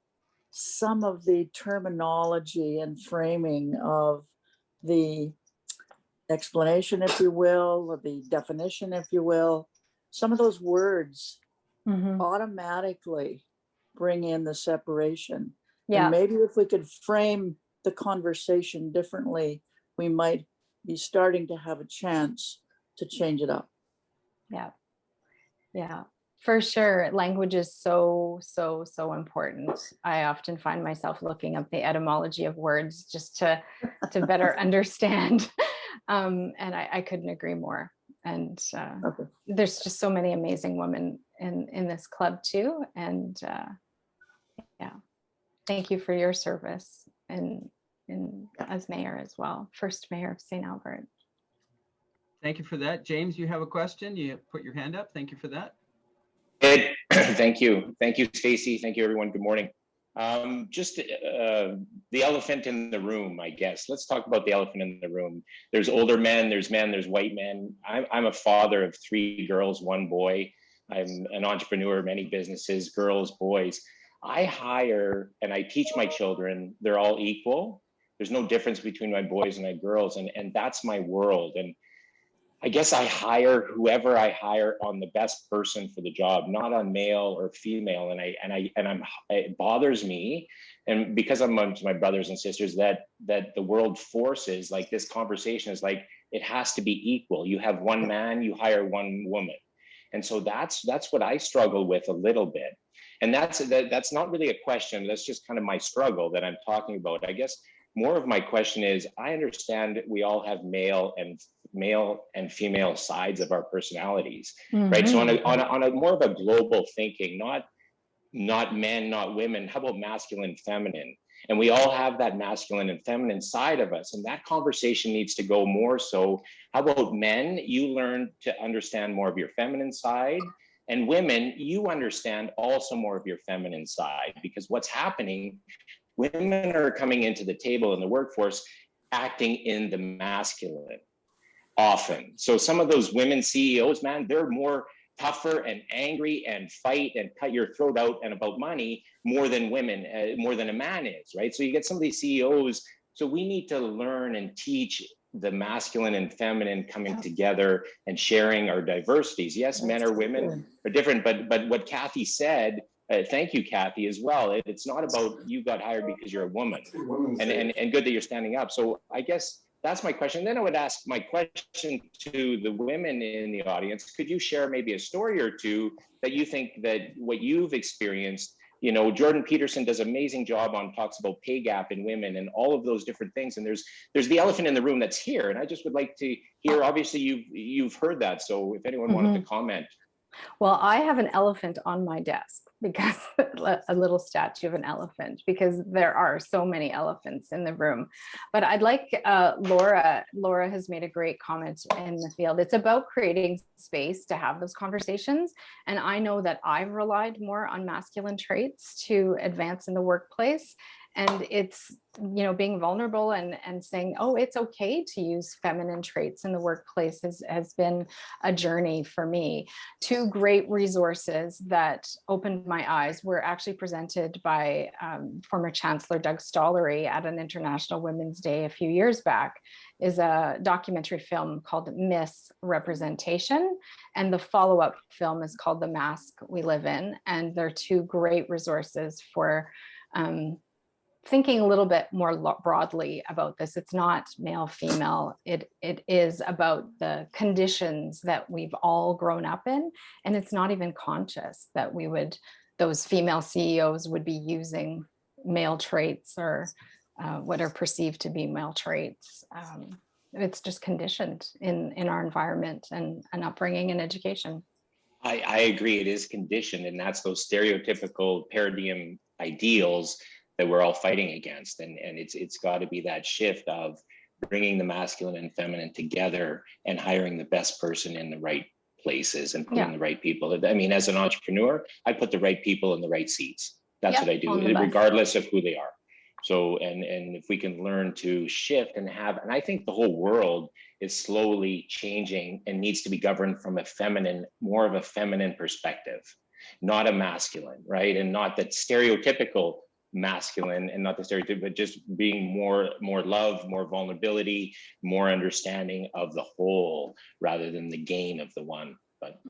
some of the terminology and framing of the explanation, if you will, or the definition, if you will, some of those words automatically bring in the separation. And maybe if we could frame the conversation differently, we might be starting to have a chance to change it up. Yeah, for sure. Language is so important. I often find myself looking up the etymology of words just to better understand. And I couldn't agree more. And there's just so many amazing women in this club too. And thank you for your service and as mayor as well, first mayor of St. Albert. Thank you for that. James, you have a question? You put your hand up. Thank you for that. Thank you. Thank you, Stacey. Thank you, everyone. Good morning. Just the elephant in the room, I guess. Let's talk about the elephant in the room. There's older men, there's white men. I'm a father of 3 girls, 1 boy. I'm an entrepreneur, many businesses, girls, boys. I hire and I teach my children, they're all equal. There's no difference between my boys and my girls, and that's my world. And I guess I hire whoever I hire on the best person for the job, not on male or female. It bothers me, and because I'm amongst my brothers and sisters, that the world forces, like, this conversation is like, it has to be equal. You have 1 man, you hire 1 woman, and so that's what I struggle with a little bit. And that's not really a question. That's just kind of my struggle that I'm talking about. I guess more of my question is, I understand we all have male and female sides of our personalities, right? So on a more of a global thinking, not men, not women, how about masculine, feminine? And we all have that masculine and feminine side of us. And that conversation needs to go more so. How about men? You learn to understand more of your feminine side. And women, you understand also more of your feminine side, because what's happening, women are coming into the table in the workforce acting in the masculine often. So some of those women CEOs, man, they're more tougher and angry and fight and cut your throat out and about money more than women, more than a man is, right? So you get some of these CEOs. So we need to learn and teach the masculine and feminine coming together and sharing our diversities. Yes, men or women are different, but what Kathy said, thank you, Kathy, as well. It's not about you got hired because you're a woman, and good that you're standing up. So I guess that's my question. Then I would ask my question to the women in the audience. Could you share maybe a story or two that you think that what you've experienced? You know, Jordan Peterson does an amazing job on, talks about pay gap in women and all of those different things. And there's the elephant in the room that's here. And I just would like to hear, obviously you've heard that. So if anyone wanted to comment. Well, I have an elephant on my desk, because a little statue of an elephant, because there are so many elephants in the room. But I'd like Laura has made a great comment in the field. It's about creating space to have those conversations. And I know that I've relied more on masculine traits to advance in the workplace. And it's, you know, being vulnerable and saying, oh, it's okay to use feminine traits in the workplace has been a journey for me. 2 great resources that opened my eyes were actually presented by former Chancellor Doug Stollery at an International Women's Day a few years back, is a documentary film called MissRepresentation. And the follow-up film is called The Mask We Live In. And they're 2 great resources for thinking a little bit more broadly about this. It's not male, female. It is about the conditions that we've all grown up in. And it's not even conscious that those female CEOs would be using male traits or what are perceived to be male traits. It's just conditioned in our environment and upbringing and education. I agree, it is conditioned, and that's those stereotypical paradigm ideals that we're all fighting against. And it's got to be that shift of bringing the masculine and feminine together and hiring the best person in the right places and putting the right people. I mean, as an entrepreneur, I put the right people in the right seats. That's what I do, regardless of who they are. So, and if we can learn to shift and I think the whole world is slowly changing and needs to be governed from more of a feminine perspective, not a masculine, right? And not that stereotypical masculine, and not the stereotype, but just being more love, more vulnerability, more understanding of the whole rather than the gain of the one. But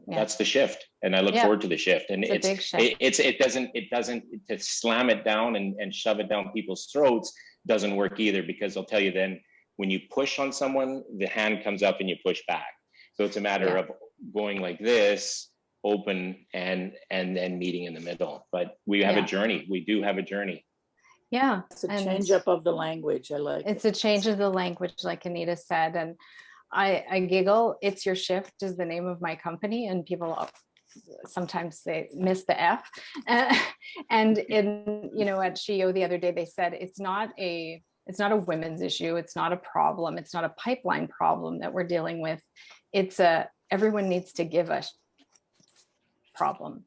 that's the shift, and I look forward to the shift. And it doesn't to slam it down and shove it down people's throats doesn't work either, because I'll tell you, then when you push on someone, the hand comes up and you push back. So it's a matter of going like this, open, and then meeting in the middle. But we have a journey. We do have a journey. Yeah, it's a change up of the language. I like it's a change of the language, like Anita said. And I giggle. It's Your Shift is the name of my company, and people sometimes they miss the F. And in, you know, at SheEO the other day, they said it's not a women's issue. It's not a problem. It's not a pipeline problem that we're dealing with. It's everyone needs to give us problem.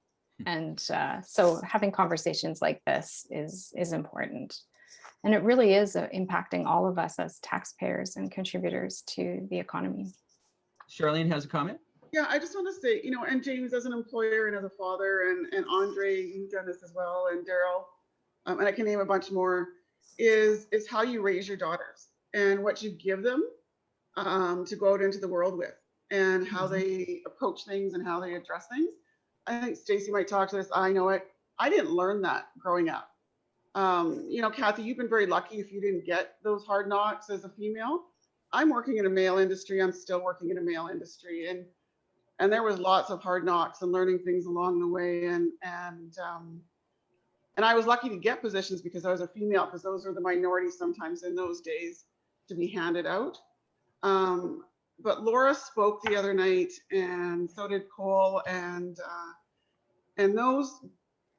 And so having conversations like this is important. And it really is impacting all of us as taxpayers and contributors to the economy. Charlene has a comment. Yeah, I just want to say, you know, and James as an employer and as a father, and Andre, you've done this as well, and Daryl, and I can name a bunch more, is how you raise your daughters and what you give them to go out into the world with, and how they approach things and how they address things. I think Stacey might talk to this. I know it. I didn't learn that growing up. You know, Kathy, you've been very lucky if you didn't get those hard knocks as a female. I'm working in a male industry. I'm still working in a male industry, and there was lots of hard knocks and learning things along the way. And I was lucky to get positions because I was a female, because those are the minorities sometimes in those days to be handed out. But Laura spoke the other night, and so did Cole, and those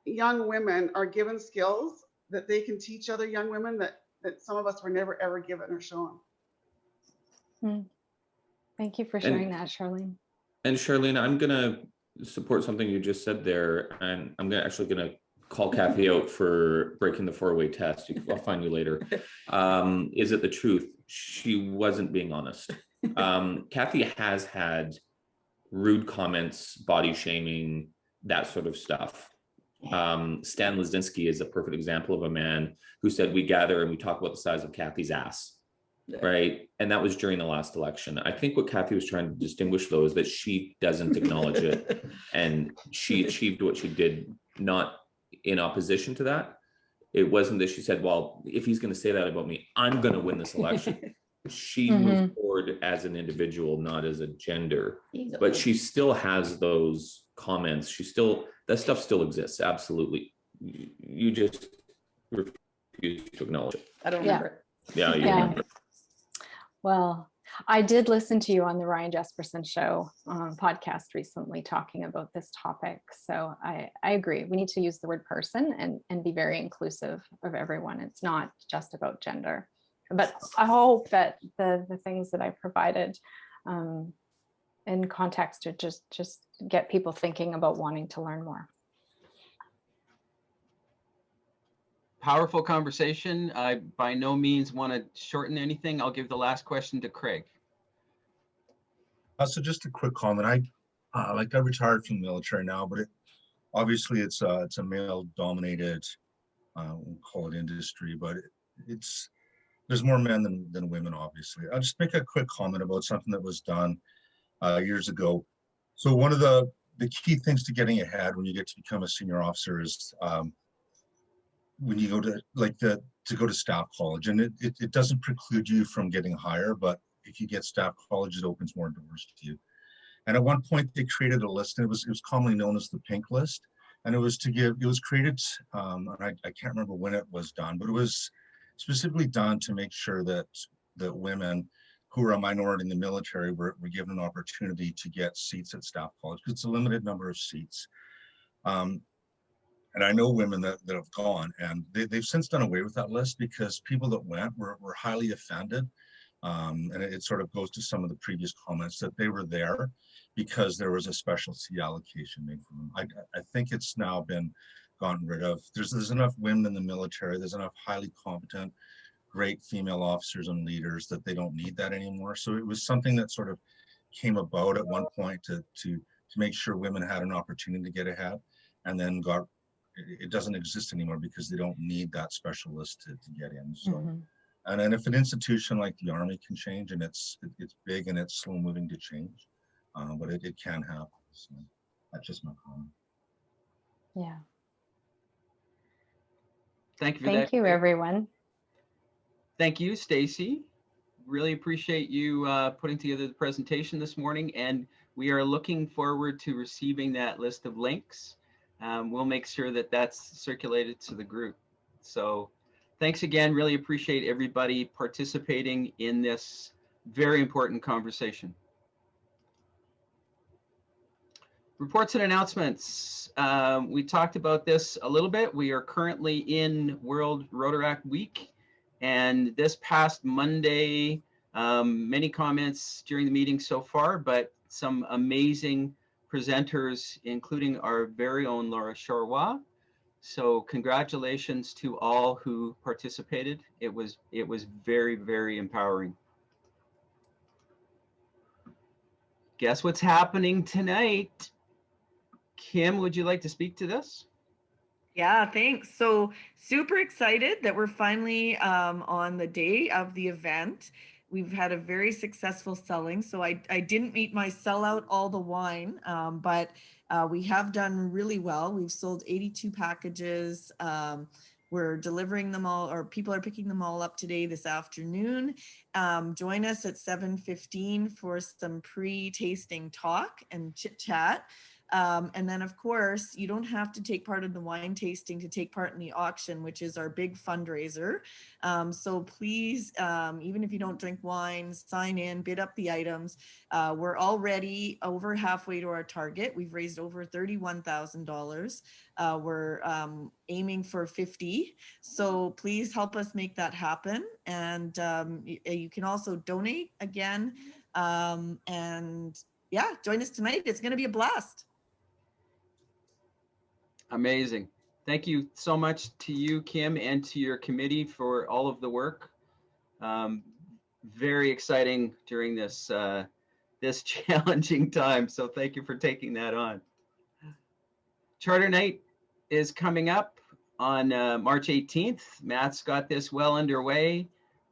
young women are given skills that they can teach other young women that some of us were never ever given or shown. Thank you for sharing that, Charlene. And Charlene, I'm going to support something you just said there, and I'm actually going to call Kathy out for breaking the 4-way test. I'll find you later. Is it the truth? She wasn't being honest. Kathy has had rude comments, body shaming, that sort of stuff. Stan Lazinski is a perfect example of a man who said, we gather and we talk about the size of Kathy's ass. Right. And that was during the last election. I think what Kathy was trying to distinguish, though, is that she doesn't acknowledge it. And she achieved what she did, not in opposition to that. It wasn't that she said, well, if he's going to say that about me, I'm going to win this election. She moved forward as an individual, not as a gender. But she still has those comments. That stuff still exists. Absolutely. You just refuse to acknowledge it. I don't remember it. Yeah, you remember it. Well, I did listen to you on the Ryan Jesperson show podcast recently talking about this topic. So I agree. We need to use the word person and be very inclusive of everyone. It's not just about gender. But I hope that the things that I provided in context to just get people thinking about wanting to learn more. Powerful conversation. I by no means want to shorten anything. I'll give the last question to Craig. So just a quick comment. I retired from the military now, but obviously it's a male-dominated, we'll call it industry, but there's more men than women, obviously. I'll just make a quick comment about something that was done years ago. So one of the key things to getting ahead when you get to become a senior officer is when you go to go to staff college, and it doesn't preclude you from getting higher, but if you get staff college, it opens more doors to you. And at one point they created a list, and it was commonly known as the pink list. And it was created, and I can't remember when it was done, but it was specifically done to make sure that women who are a minority in the military were given an opportunity to get seats at staff college, because it's a limited number of seats. And I know women that have gone, and they've since done away with that list because people that went were highly offended. And it sort of goes to some of the previous comments that they were there because there was a special seat allocation made for them. I think it's now been gotten rid of. There's enough women in the military. There's enough highly competent, great female officers and leaders that they don't need that anymore. So it was something that sort of came about at one point to make sure women had an opportunity to get ahead, and then it doesn't exist anymore because they don't need that special list to get in. So, and then if an institution like the Army can change, and it's big and it's slow moving to change, but it can happen. So that's just my comment. Yeah. Thank you for that. Thank you, everyone. Thank you, Stacey. Really appreciate you putting together the presentation this morning, and we are looking forward to receiving that list of links. We'll make sure that that's circulated to the group. So thanks again. Really appreciate everybody participating in this very important conversation. Reports and announcements. We talked about this a little bit. We are currently in World Rotaract Week, and this past Monday, many comments during the meeting so far, but some amazing presenters, including our very own Laura Charrois. So congratulations to all who participated. It was very, very empowering. Guess what's happening tonight? Kim, would you like to speak to this? Yeah, thanks. So super excited that we're finally on the day of the event. We've had a very successful selling. So I didn't meet my sellout all the wine, but we have done really well. We've sold 82 packages. We're delivering them all, or people are picking them all up today, this afternoon. Join us at 7:15 for some pre-tasting talk and chit chat. And then of course, you don't have to take part in the wine tasting to take part in the auction, which is our big fundraiser. So please, even if you don't drink wine, sign in, bid up the items. We're already over halfway to our target. We've raised over $31,000. We're aiming for 50. So please help us make that happen. And you can also donate again. And yeah, join us tonight. It's going to be a blast. Amazing. Thank you so much to you, Kim, and to your committee for all of the work. Very exciting during this this challenging time. So thank you for taking that on. Charter Night is coming up on March 18th. Matt's got this well underway.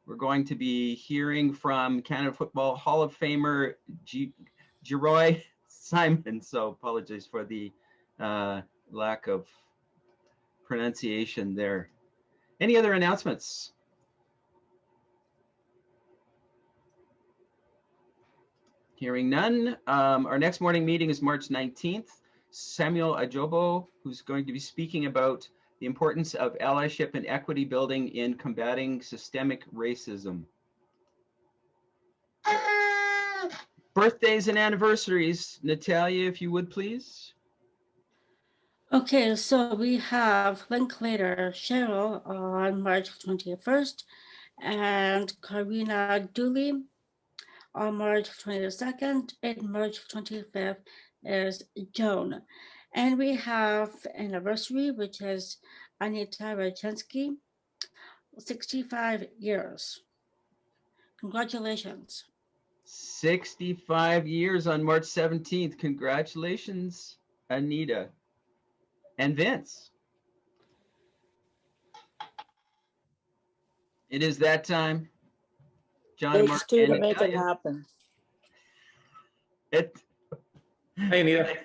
We're going to be hearing from Canada Football Hall of Famer Geroy Simon. So apologies for the lack of pronunciation there. Any other announcements? Hearing none. Our next morning meeting is March 19th. Samuel Ajobo, who's going to be speaking about the importance of allyship and equity building in combating systemic racism. Birthdays and anniversaries. Natalia, if you would, please. Okay, so we have Linklater Cheryl on March 21st and Karina Dooley on March 22nd, and March 25th is Joan. And we have anniversary, which is Anita Rajensky, 65 years. Congratulations. 65 years on March 17th. Congratulations, Anita. And Vince. It is that time. John and Mark. H2 to make it happen. Hey, Anita.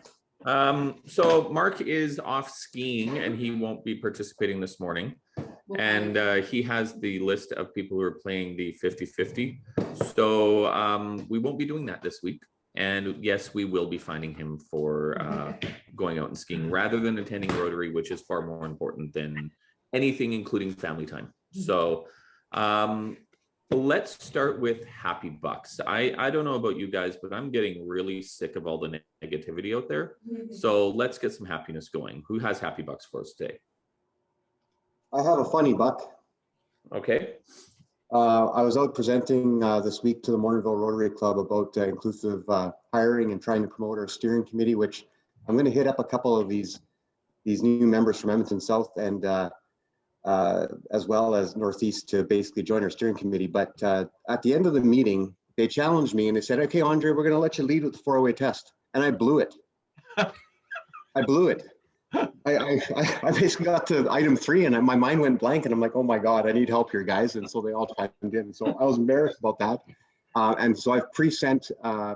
So Mark is off skiing and he won't be participating this morning. And he has the list of people who are playing the 50-50. So we won't be doing that this week. And yes, we will be finding him for going out and skiing rather than attending Rotary, which is far more important than anything, including family time. So let's start with happy bucks. I don't know about you guys, but I'm getting really sick of all the negativity out there. So let's get some happiness going. Who has happy bucks for us today? I have a funny buck. Okay. I was out presenting this week to the Morinville Rotary Club about inclusive hiring and trying to promote our steering committee, which I'm going to hit up a couple of these new members from Edmonton South and as well as Northeast to basically join our steering committee. But at the end of the meeting, they challenged me and they said, okay, Andre, we're going to let you lead with the 408 test. And I blew it. I blew it. I basically got to item 3 and my mind went blank and I'm like, oh my God, I need help here, guys. And so they all chimed in. So I was embarrassed about that. And so I've pre-sent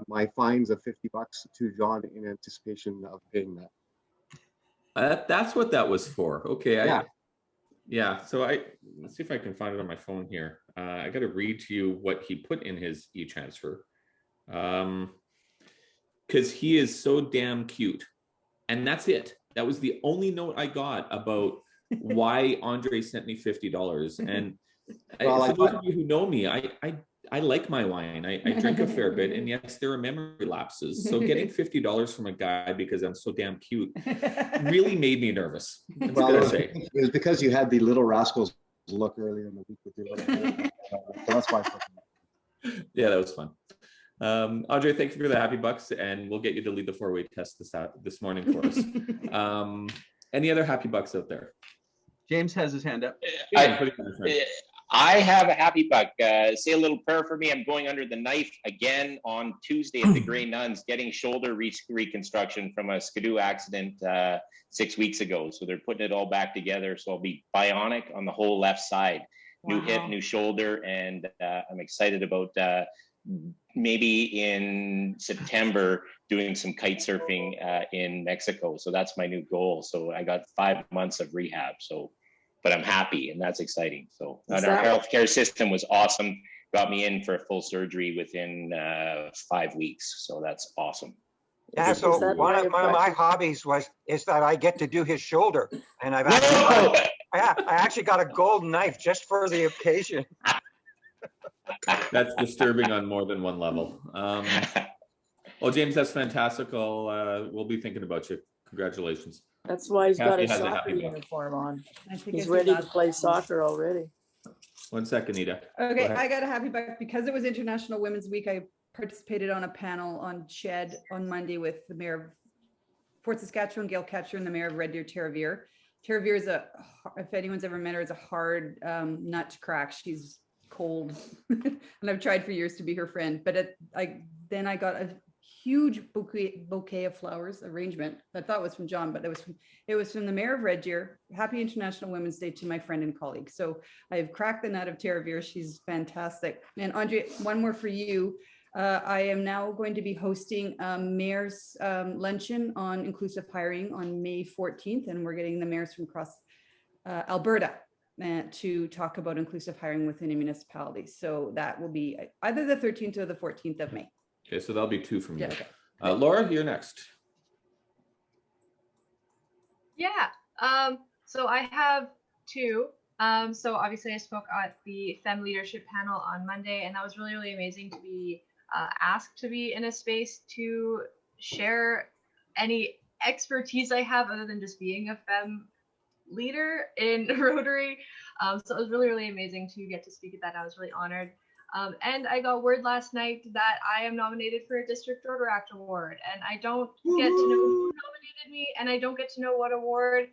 my fines of $50 to John in anticipation of paying that. That's what that was for. Okay. Yeah. Yeah. So let's see if I can find it on my phone here. I got to read to you what he put in his e-transfer. Because he is so damn cute. And that's it. That was the only note I got about why Andre sent me $50. And for those of you who know me, I like my wine. I drink a fair bit. And yes, there are memory lapses. So getting $50 from a guy because I'm so damn cute really made me nervous. It was because you had the Little Rascals look earlier in the week with your little hair. So that's why. Yeah, that was fun. Andre, thank you for the happy bucks, and we'll get you to lead the four-way test this morning for us. Any other happy bucks out there? James has his hand up. I have a happy buck. Say a little prayer for me. I'm going under the knife again on Tuesday at the Grey Nuns, getting shoulder reconstruction from a skidoo accident 6 weeks ago. So they're putting it all back together. So I'll be bionic on the whole left side. New hip, new shoulder, and I'm excited about maybe in September doing some kite surfing in Mexico. So that's my new goal. So I got 5 months of rehab. So, but I'm happy, and that's exciting. So our healthcare system was awesome. Got me in for a full surgery within 5 weeks. So that's awesome. Yeah, so one of my hobbies is that I get to do his shoulder, and I've actually I actually got a gold knife just for the occasion. That's disturbing on more than one level. Well, James, that's fantastic. We'll be thinking about you. Congratulations. That's why he's got Kathy his has a soccer happy book. uniform on. I think He's I ready said to that. play soccer already. 1 second, Nita. Okay, I got a happy buck because it was International Women's Week. I participated on a panel on SHED on Monday with the mayor of Fort Saskatchewan, Gail Ketcher, and the mayor of Red Deer, Tara Veer. Tara Veer is if anyone's ever met her, is a hard nut to crack. She's cold, and I've tried for years to be her friend. But then I got a huge bouquet of flowers arrangement. I thought it was from John, but it was from the mayor of Red Deer. Happy International Women's Day to my friend and colleague. So I have cracked the nut of Tara Veer. She's fantastic. And Andre, one more for you. I am now going to be hosting a mayor's luncheon on inclusive hiring on May 14th, and we're getting the mayors from across Alberta to talk about inclusive hiring within a municipality. So that will be either the 13th or the 14th of May. Okay, so that'll be 2 from you. Yeah, okay. Laura, you're next. Yeah, so I have 2. So obviously I spoke at the Femme Leadership panel on Monday, and that was really, really amazing to be asked to be in a space to share any expertise I have other than just being a femme leader in Rotary. So it was really, really amazing to get to speak at that. I was really honored. And I got word last night that I am nominated for a District Rotaract Award, and I don't get to know who nominated me, and I don't get to know what award.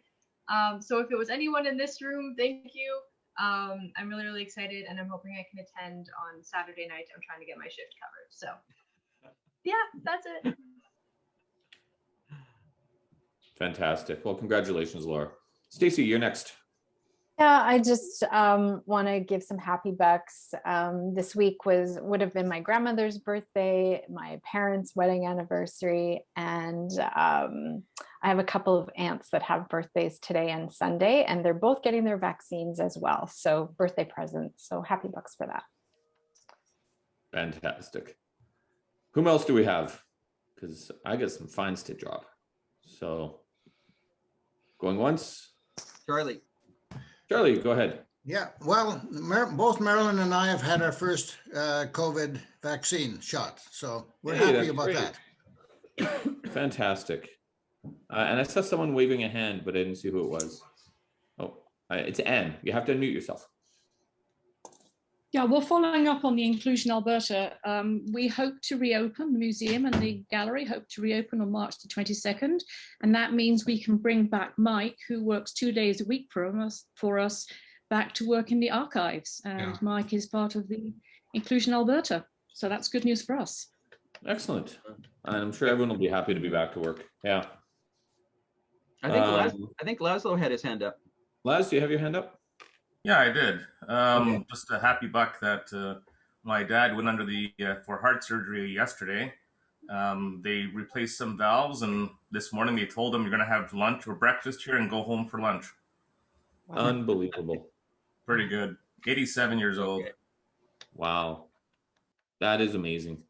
So if it was anyone in this room, thank you. I'm really, really excited, and I'm hoping I can attend on Saturday night. I'm trying to get my shift covered. So yeah, that's it. Fantastic. Well, congratulations, Laura. Stacey, you're next. Yeah, I just want to give some happy bucks. This week would have been my grandmother's birthday, my parents' wedding anniversary, and I have a couple of aunts that have birthdays today and Sunday, and they're both getting their vaccines as well. So birthday presents. So happy bucks for that. Fantastic. Whom else do we have? Because I got some fines to drop. So going once. Charlie. Charlie, go ahead. Yeah, well, both Marilyn and I have had our first COVID vaccine shot, so we're happy about that. Fantastic. And I saw someone waving a hand, but I didn't see who it was. Oh, it's Anne. You have to unmute yourself. Yeah, well, following up on the Inclusion Alberta, we hope to reopen the museum and the gallery, hope to reopen on March the 22nd. And that means we can bring back Mike, who works 2 days a week for us back to work in the archives. And Mike is part of the Inclusion Alberta. So that's good news for us. Excellent. And I'm sure everyone will be happy to be back to work. Yeah. I think Laszlo had his hand up. Laz, do you have your hand up? Yeah, I did. Just a happy buck that my dad went under for heart surgery yesterday. They replaced some valves, and this morning they told him you're going to have lunch or breakfast here and go home for lunch. Unbelievable. Pretty good. 87 years old. Wow. That is amazing.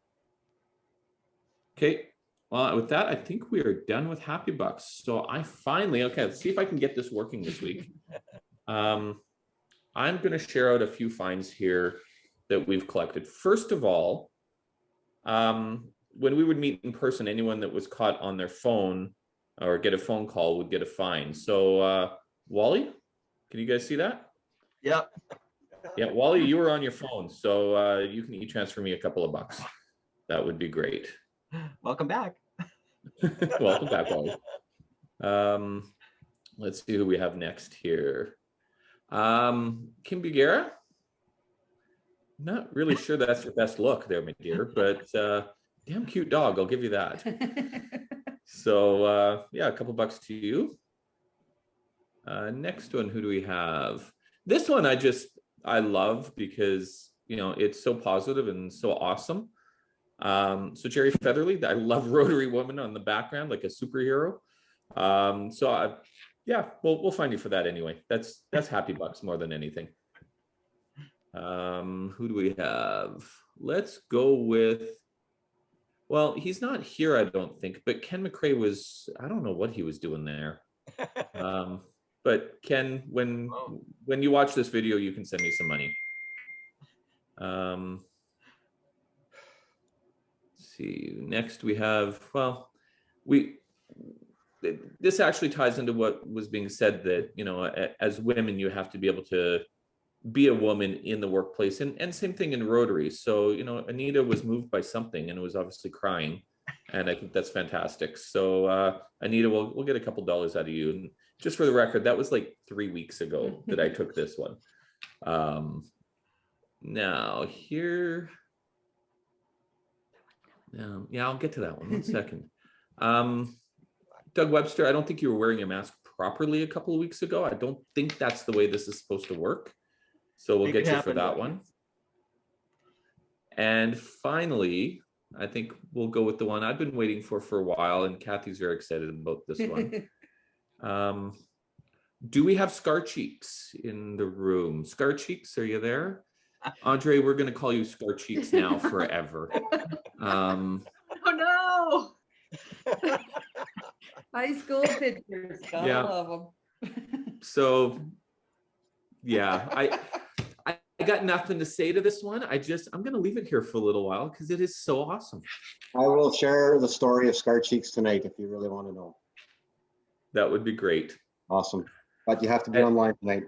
Okay. Well, with that, I think we are done with happy bucks. So let's see if I can get this working this week. I'm going to share out a few fines here that we've collected. First of all, when we would meet in person, anyone that was caught on their phone or get a phone call would get a fine. So Wally, can you guys see that? Yep. Yeah, Wally, you were on your phone, so you can e-transfer me a couple of bucks. That would be great. Welcome back. Welcome back, Wally. Let's see who we have next here. Kim Bugera. Not really sure that's your best look there, my dear, but damn cute dog, I'll give you that. So yeah, a couple bucks to you. Next one, who do we have? This one I love because, you know, it's so positive and so awesome. So Jerry Featherly, I love Rotary Woman on the background, like a superhero. Yeah, we'll find you for that anyway. That's happy bucks more than anything. Who do we have? Let's go with, well, he's not here, I don't think, but Ken McRae was, I don't know what he was doing there. But Ken, when you watch this video, you can send me some money. Let's see, next we have, well, this actually ties into what was being said, that, you know, as women, you have to be able to be a woman in the workplace, and same thing in Rotary. So, you know, Anita was moved by something and was obviously crying, and I think that's fantastic. So Anita, we'll get a couple dollars out of you. And just for the record, that was like 3 weeks ago that I took this one. Now here, yeah, I'll get to that one. 1 second. Doug Webster, I don't think you were wearing your mask properly a couple of weeks ago. I don't think that's the way this is supposed to work. So we'll get you for that one. And finally, I think we'll go with the one I've been waiting for a while, and Kathy's very excited about this one. Do we have Scar Cheeks in the room? Scar Cheeks, are you there? Andre, we're going to call you Scar Cheeks now forever. Oh no! High school pictures, gotta love them. So, yeah, I got nothing to say to this one. I'm going to leave it here for a little while because it is so awesome. I will share the story of Scar Cheeks tonight if you really want to know. That would be great. Awesome. But you have to be online tonight.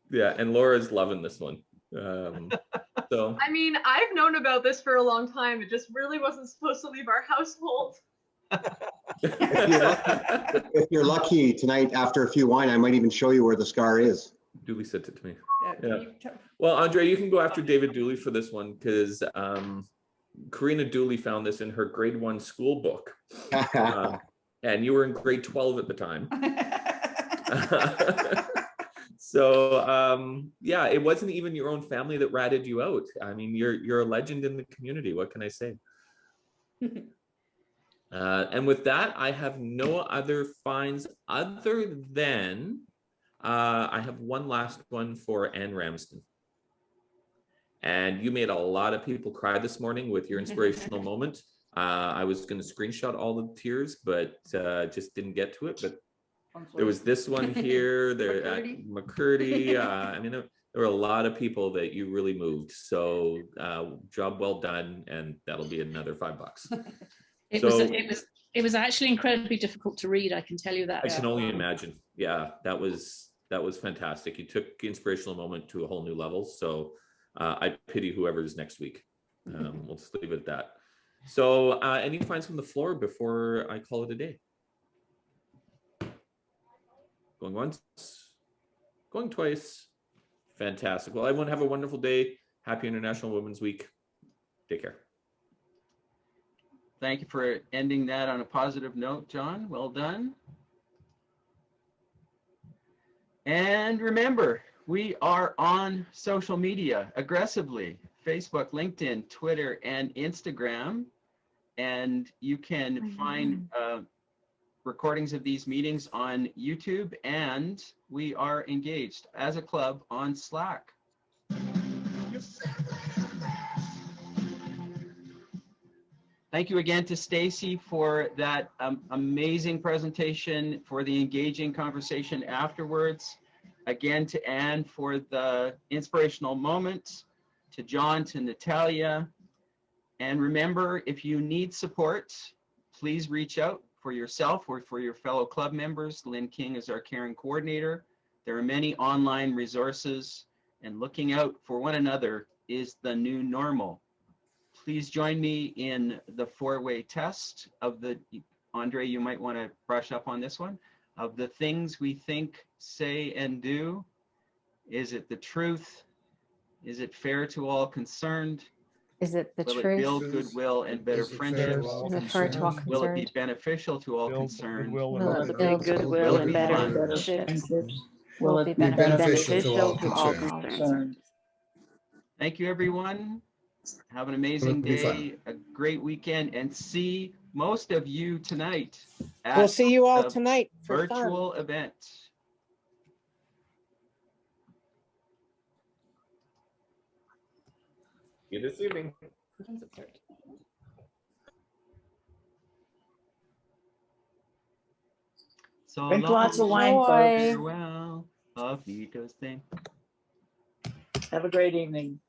Yeah, and Laura's loving this one. So I mean, I've known about this for a long time. It just really wasn't supposed to leave our household. If you're lucky tonight, after a few wine, I might even show you where the scar is. Dooley sent it to me. Yeah. Well, Andre, you can go after David Dooley for this one because Karina Dooley found this in her grade 1 school book. And you were in grade 12 at the time. So yeah, it wasn't even your own family that ratted you out. I mean, you're a legend in the community. What can I say? And with that, I have no other fines other than I have one last one for Ann Ramsden. And you made a lot of people cry this morning with your inspirational moment. I was going to screenshot all the tears, but just didn't get to it. But there was this one here, there at McCurdy. I mean, there were a lot of people that you really moved. So job well done, and that'll be another $5. It was actually incredibly difficult to read. I can tell you that. I can only imagine. Yeah, that was fantastic. You took inspirational moment to a whole new level. So I pity whoever's next week. We'll just leave it at that. So any fines from the floor before I call it a day? Going once, going twice. Fantastic. Well, everyone have a wonderful day. Happy International Women's Week. Take care. Thank you for ending that on a positive note, John. Well done. And remember, we are on social media aggressively: Facebook, LinkedIn, Twitter, and Instagram. And you can find recordings of these meetings on YouTube, and we are engaged as a club on Slack. Thank you again to Stacey for that amazing presentation, for the engaging conversation afterwards. Again to Anne for the inspirational moment, to John, to Natalia. And remember, if you need support, please reach out for yourself or for your fellow club members. Lynn King is our caring coordinator. There are many online resources, and looking out for one another is the new normal. please join me in the four-way test of the, Andre, you might want to brush up on this one, of the things we think, say, and do. Is it the truth? Is it fair to all concerned? Is it the Will truth? it build goodwill and better friendships? Is it fair to all concerned? Will it be beneficial to all concerned? Will it build goodwill and better friendships? Will it be beneficial to all concerned? concerned? Thank you, everyone. Have an amazing day, a great weekend, and see most of you tonight at We'll see you all the tonight for fun. virtual event. See you this evening. So Drink long, lots of wine, folks. farewell, auf Wiedersehen. Have a great evening.